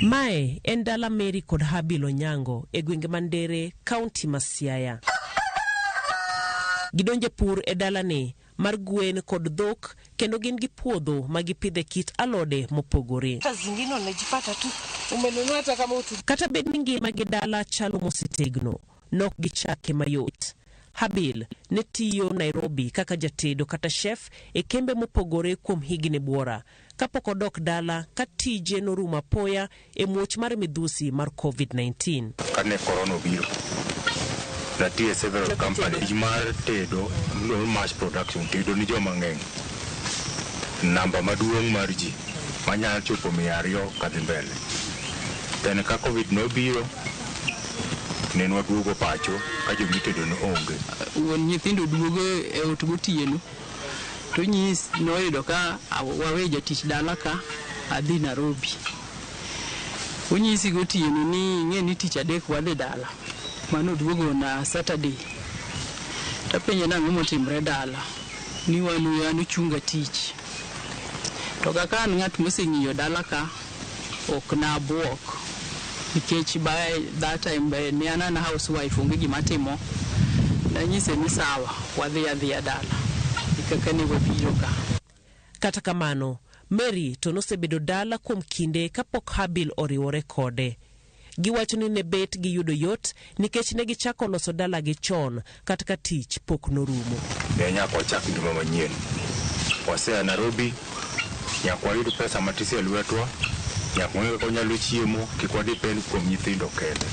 Mae en dala Mary kod Habilo Nyango e gwenge Mandere, kaunti ma Siaya. Gidonje pur e dala ni mar gwen kod dhok, kendo gin gi puodho ma gipidhe kit alode mopogore. Kata bed ni ngima gi dala chalo mosetegno, nok gichake mayot. Habil ne tiyo Nairobi kaka jatedo kata chef e kembe mopogore kuom higni buora. Kapok odok dala ka tije norumo apoya e muoch mar midhusi mar COVID-19. Kane corona obiro, natie several companies mar tedo, mass production, tedo ni joma ng'eny. Namba maduong' mar ji manyalo chopo 200 kadhi mbele. Then ka COVID nobiro, nenwa duogo pacho ka jomitedo no onge. Nyithindo duogo e ot gotieno. to nyis noyudo ka wawe jatich dala ka adhi Nairobi. Unyisi gotieno ni ng'e ni tich adek wadhi dala. Mano duogo na Saturday. Tapenje nang'o motimre dala. Ni wan chunga tich. To kaka an ng'at moseng'iyo dala ka ok na buok. Nikech by that time ni an housewife onge gima timo. Nanyise ni sawa wadhi adhiya dala. Kaka ne wabiro ka. Kata kamano, Mary to nosebedo dala kuom kinde kapok Habil oriwore kode. Giwacho ni ne bet giyudo yot nikech ne gichako loso dala gi chon kata ka tich pok norumo. Nyako wachak ngima manyien. Wasea Nairobi, nyako wayud pesa matisi e lwetwa, nyako ng'e kaka onyalo chiemo, kik wadepend kuom nyithindo kende.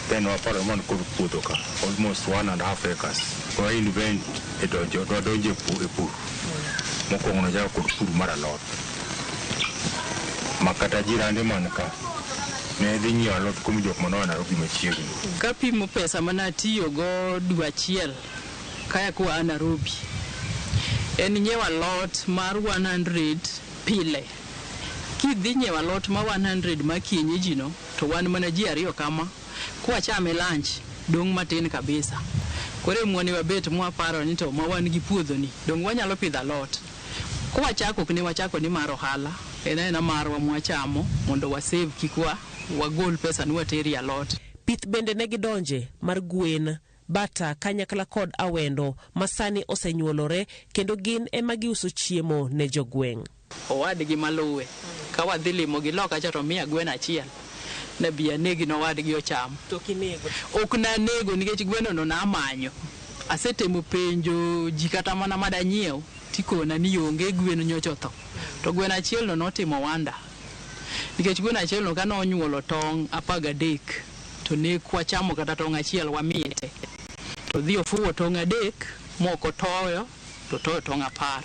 Then waparo man kod puodho ka, almost 1.5 acres. Kwa invent e donjo e pur. Mokwongo nojago kod pur mar alot. Makata jirande man ka ne dhi nyiewo alot kuom jok manoa Nairobi machiegni. Kapimo pesa manatiyo go dwe achiel kaya kuwa Nairobi, en nyiewo alot mar 100 pile. Kidhi nyiewo alot ma 100 ma kienyeji no, to wan mana ji ariyo kama, kwa chame lunch dong matin kabisa. Kore mwani wabet mwaparo ni to mawan gi puodho ni, dong wanyalo pidho alot. Kwa chako kune wachako ni mar ohala, ena marwa mwachamo mondo wasave kikwa wagol pesa ni wateri alot. Pith bende ne gidonje mar gwen, bata, kanyakla kod awendo masani osenyuolore kendo gin ema giuso chiemo ne jogweng'. Owadgi maluwe ka wadhi limo gi loka cha to miya gwen achiel na biya negi no wadgi ocham. To kinego? Ok na nego nikech gweno no na amanyo. Asetemo penjo ji kata mana madanyiew tikona ni onge gwen nyocha tho. To gwen achiel no notimo wanda. Nikech gwen achiel no kano onyuolo tong' 13 to ne kwachamo kata tong' achiel wamiete. To dhi ofuwo tong' 3 moko toyo to toyo tong' 10.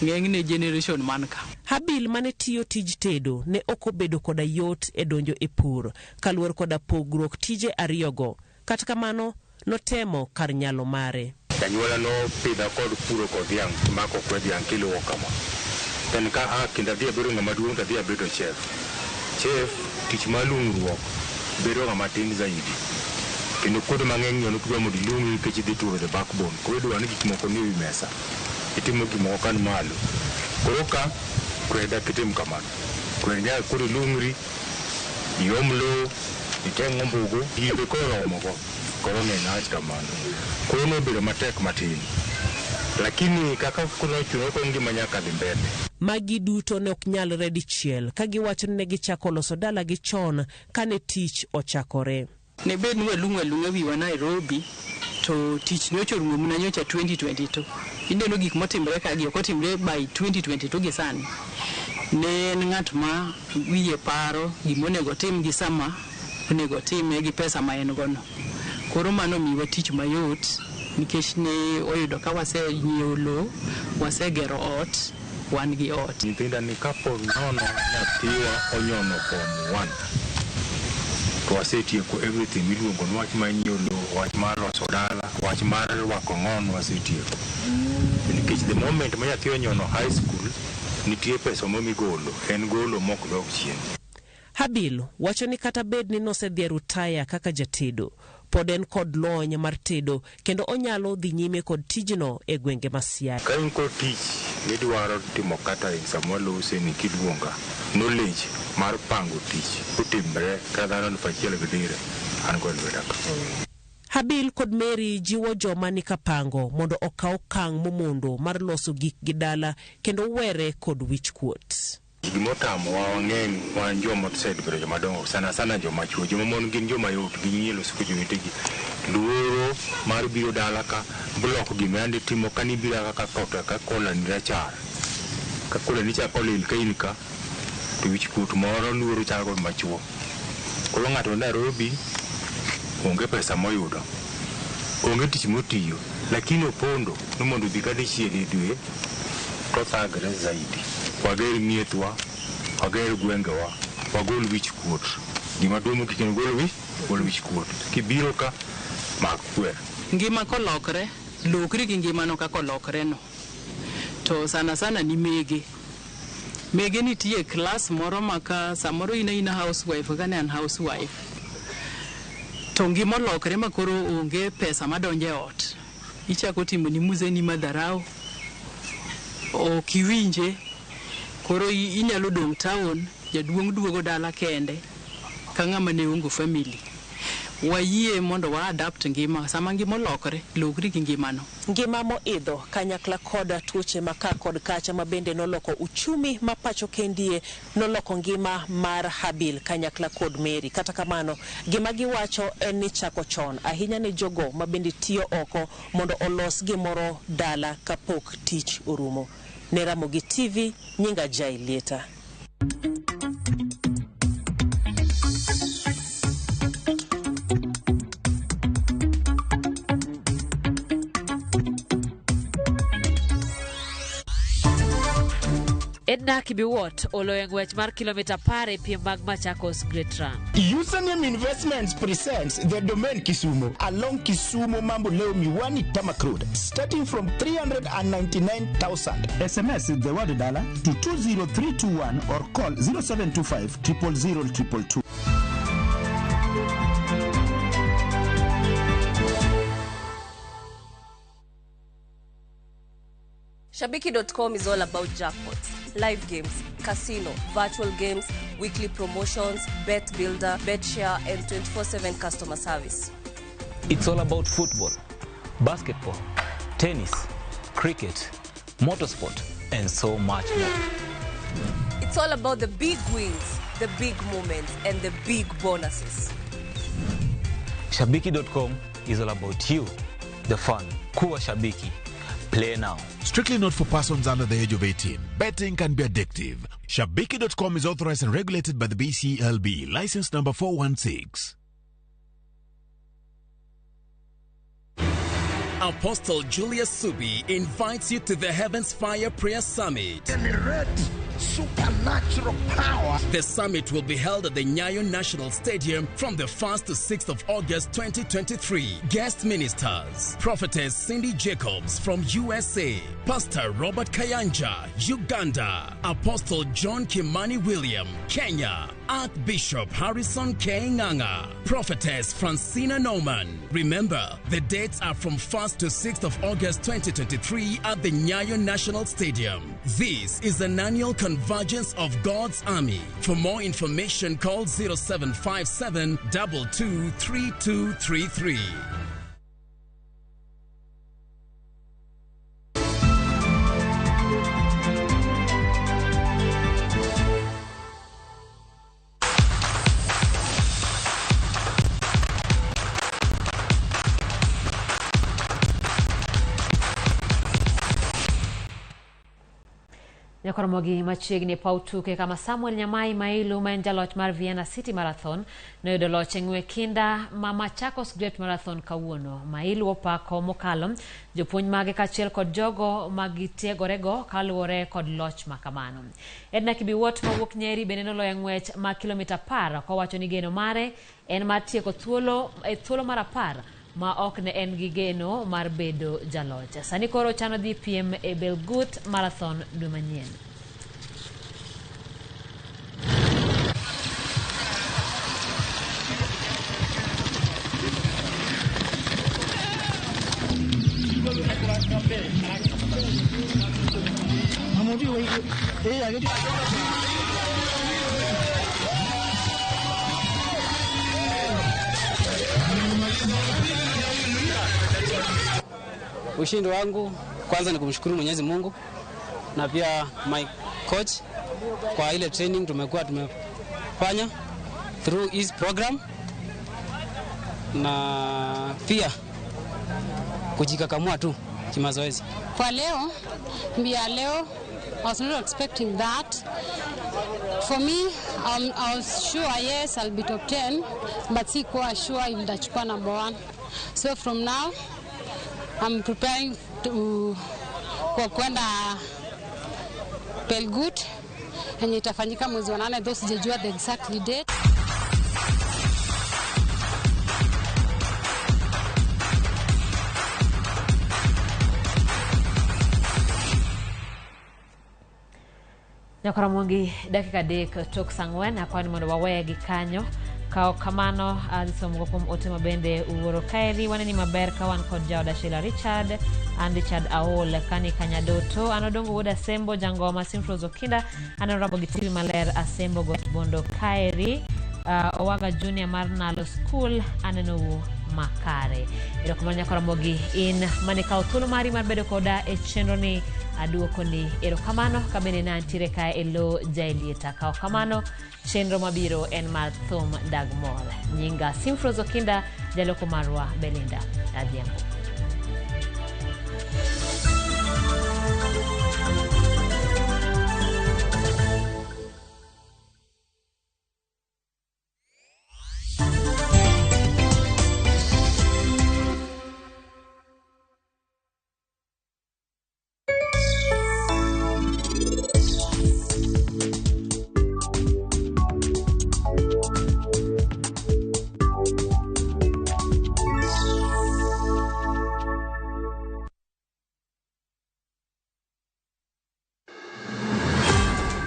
Ng'eng'ne generation manka. Habil mane tiyo tij tedo ne okobedo koda yot e donjo e pur kaluwore koda pogruok tije ariyogo. Kata kamano notemo kar nyalo mare. Janyuola no pidha kod puro kod dhiang' mako kwe dhiang' kiluwo kama. Then ka kinda dhia bedo ng'ama duong' to dhia bedo chef. Chef tich malung'ruok bedo ng'ama tin zaidi. Kendo kod mang'eny nyono kudwa mondo ilung'i kech idhi turo the backbone. Koro idwa ni gik moko ni wi mesa. Itimo gimoko kan malo. Koro ka kweda kitim kamano. Kweda koro ilung'ri, iom lo, iteng' ombugu, ibe koro moko. Koro ng'eny kamano. Koro nobedo matek matin. Lakini kaka kuna chuno ko ngima nyaka dhi mbele. Magi duto ne ok nyalre dichiel ka giwacho ni gichako loso dala gi chon kane tich ochakore. Ne bed ni walung'e wiwa Nairobi to tich nyocha orumo mna nyocha 2022. Indeno gik motimre ka gi ok otimre by 2022 gi sani. Ne ng'at ma wiye paro gimonego tim gi sama onego time gi pesa ma en gono. Koro mano miwa tich mayot nikech ne oyudo ka wasenyiewo lo, wasegero ot, wan gi ot. Nyithinda ni kapo nono nyathiwa onyono form 1. To wasetieko everything miluongo ni wach ma nyiewo lo, wach mar loso dala, wach mar rwako ng'on wasetieko. Nikech the moment ma nyathi onyono high school, nitie pesa momigolo, en golo mok dog chien. Habil wacho ni kata bed ni nosedhi rutaya kaka jatedo, pod en kod lony mar tedo kendo onyalo dhi nyime kod tijno e gwenge masiaya. Ka in kod tich midwaro timo kata samwa lose ni kiluonga knowledge mar pango tich utimbre ka dhano nufachiel gidire an kod lwedaka. Habil kod Mary jiwo joma ni kapango mondo okaw kang' momondo mar loso gik gi dala kendo were kod wich kuot. Gimotamo wang'eny wan joma osebedo bedo joma dongo sana joma chuo joma mon gin joma yot ginyalo suko jowetegi luoro mar biro dala ka blok gima ande timo kani biro kaka tota ka kola ni rachar ka kola ni cha kolil ka to wich kuot moro luoro chago machuo. Koro ng'ato Nairobi onge pesa moyudo onge tich motiyo lakini opondo ni mondo dhi kade chiege dwe to thagre zaidi. Wager mietwa, wager gwengewa, wagol wich kuot. Gima duomo kikeno gol wich kuot. Kibiro ka mak kwer. Ngima kolokre, lokri gi ngima no kako lokre no. to sana sana ni mege nitie class moro maka samoro ina housewife kane an housewife to ngimo lokre makoro onge pesa madonje ot ichako timo ni muzeni madharau o kiwinje koro inyalo dong town jaduong duogo dala kende ka ng'ama ne ongo family wayie mondo wa adapt ngima sama ngima lokore lokri gi ngimano ngima moidho kanyakla koda tuoche maka kod kacha mabende noloko uchumi mapacho kendie noloko ngima mar Habil kanyakla kod Mary. Kata kamano gima giwacho en ni chako chon ahinya ne jogo mabende tiyo oko mondo olos gimoro dala kapok tich orumo. Ne Ramogi TV, nyinga Jai Lieta. Edna Kibiwot oloyo ng'wech mar kilomita 10 e piem mag Machakos Great Run. Username Investments presents the domain Kisumu along Kisumu Mambo Leo Miwani Tamak Road, starting from 399,000. SMS the word dollar to 20321 or call 0725 000 222. Shabiki.com is all about jackpots, live games, casino, virtual games, weekly promotions, bet builder, bet share, and 24/7 customer service. It's all about football, basketball, tennis, cricket, motorsport, and so much more. It's all about the big wins, the big moments, and the big bonuses. Shabiki.com is all about you, the fun. Kuwa Shabiki. Play now. Strictly not for persons under the age of 18. Betting can be addictive. Shabiki.com is authorized and regulated by the BCLB. License number 416. Apostle Julius Subi invites you to the Heavens Fire Prayer Summit. Supernatural power. The summit will be held at the Nyayo National Stadium from the 1st to 6th of August 2023. Guest ministers: Prophetess Cindy Jacobs from USA, Pastor Robert Kayanja, Uganda, Apostle John Kimani William, Kenya, Archbishop Harrison K. Nganga, Prophetess Francina Norman. Remember, the dates are from 1st to 6th of August 2023 at the Nyayo National Stadium. This is an annual convergence of God's army. For more information, call 0757 223233. Ramogi machiegni pautuke kama Samuel Nyamai Mailu ma en jaloch mar Vienna City Marathon noyudo loch ng'we kinda ma Machakos Great Marathon kawuono. Mailu opako mokalo jopuonj mage kachiel kod jogo magitiegorego kaluwore kod loch makamano. Edna Kibiwot mawuok Nyeri bende noloyo ng'wech ma kilomita 10 kowacho ni geno mare en mar tieko thuolo mar 10 ma ok ne en gi geno mar bedo jaloch. Sani koro chano dhi piem e Belgut Marathon dwe manyien. Ushindi wangu kwanza ni kumshukuru Mwenyezi Mungu na pia my coach kwa ile training tumefanya through his program, na pia kujikakamua tu kimazoezi. Kwa leo, mbia leo, I was not expecting that. For me, I was sure yes, I'll be top 10, but sikuwa sure if nitachukua number 1. So from now, I'm preparing kwa kwenda Belgut yenye itafanyika mwezi wa 8, though sijajua the exact date. Ramogi dakika dek tok sangwen akwani mondo wawegi kanyo kao kamano azisomo kuom ote mabende uworo kaeri waneni maber kawan kod jaoda Sheila Richard and Richard Aol kani kanyadoto anodongo woda Sembo jangoma Simfrozo Kinda Ramogi TV maler Asembo Gotbondo kaeri Owaga Junior mar Nalo School aneno makare ilo kumanya Ramogi in manika utulu mari marbedo koda e chenro ni aduoko ni ero kamano kabene nantire ka elo jailieta kao kamano chenro mabiro en mar thum dagmol nyinga Simfrozo Kinda jaloko marwa Belinda Adhiambo.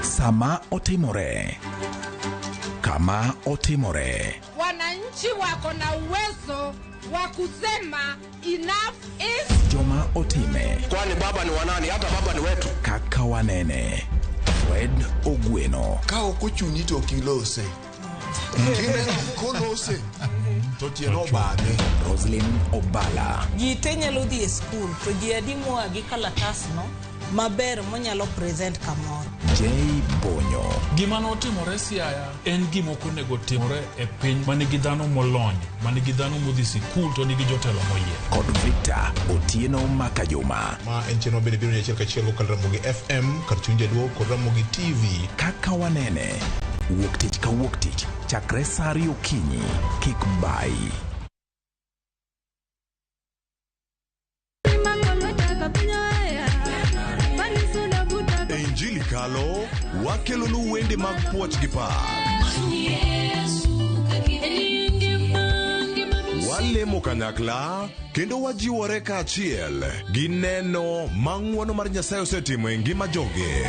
Sama Oimore. Kama Oimore. Wananchi wako na uwezo wa kusema enough is. Joma Otime. Kwani baba ni wanani? Hata baba ni wetu. Kaka Wanene. Fred Ogweno. Kao kuchuni to kilose. Kine kolose. Totieno bade. Roslyn Obala. Jite nyalo dhi e school to ji adimo agi kalatas no maber monyalo present kamoro. Jay Bonyo. Gima notimore Siaya en gima ok onego timore e piny manigi dhano molony, manigi dhano modhi sikul to nigi jotelo moyier. Kod Victor Otieno Makajuma. Ma en chenro bende biro achiel kachiel kod Ramogi FM kar chunje duo kod Ramogi TV. Kaka Wanene. Wuok tich ka wuok tich chakre saa 2 okinyi kik bai. Injili kalo wakelonu wende mag puoch gi pak. Walemo kanyakla kendo wajiwore kaachiel gi neno mang'wono mar Nyasaye osetimo e ngima joge.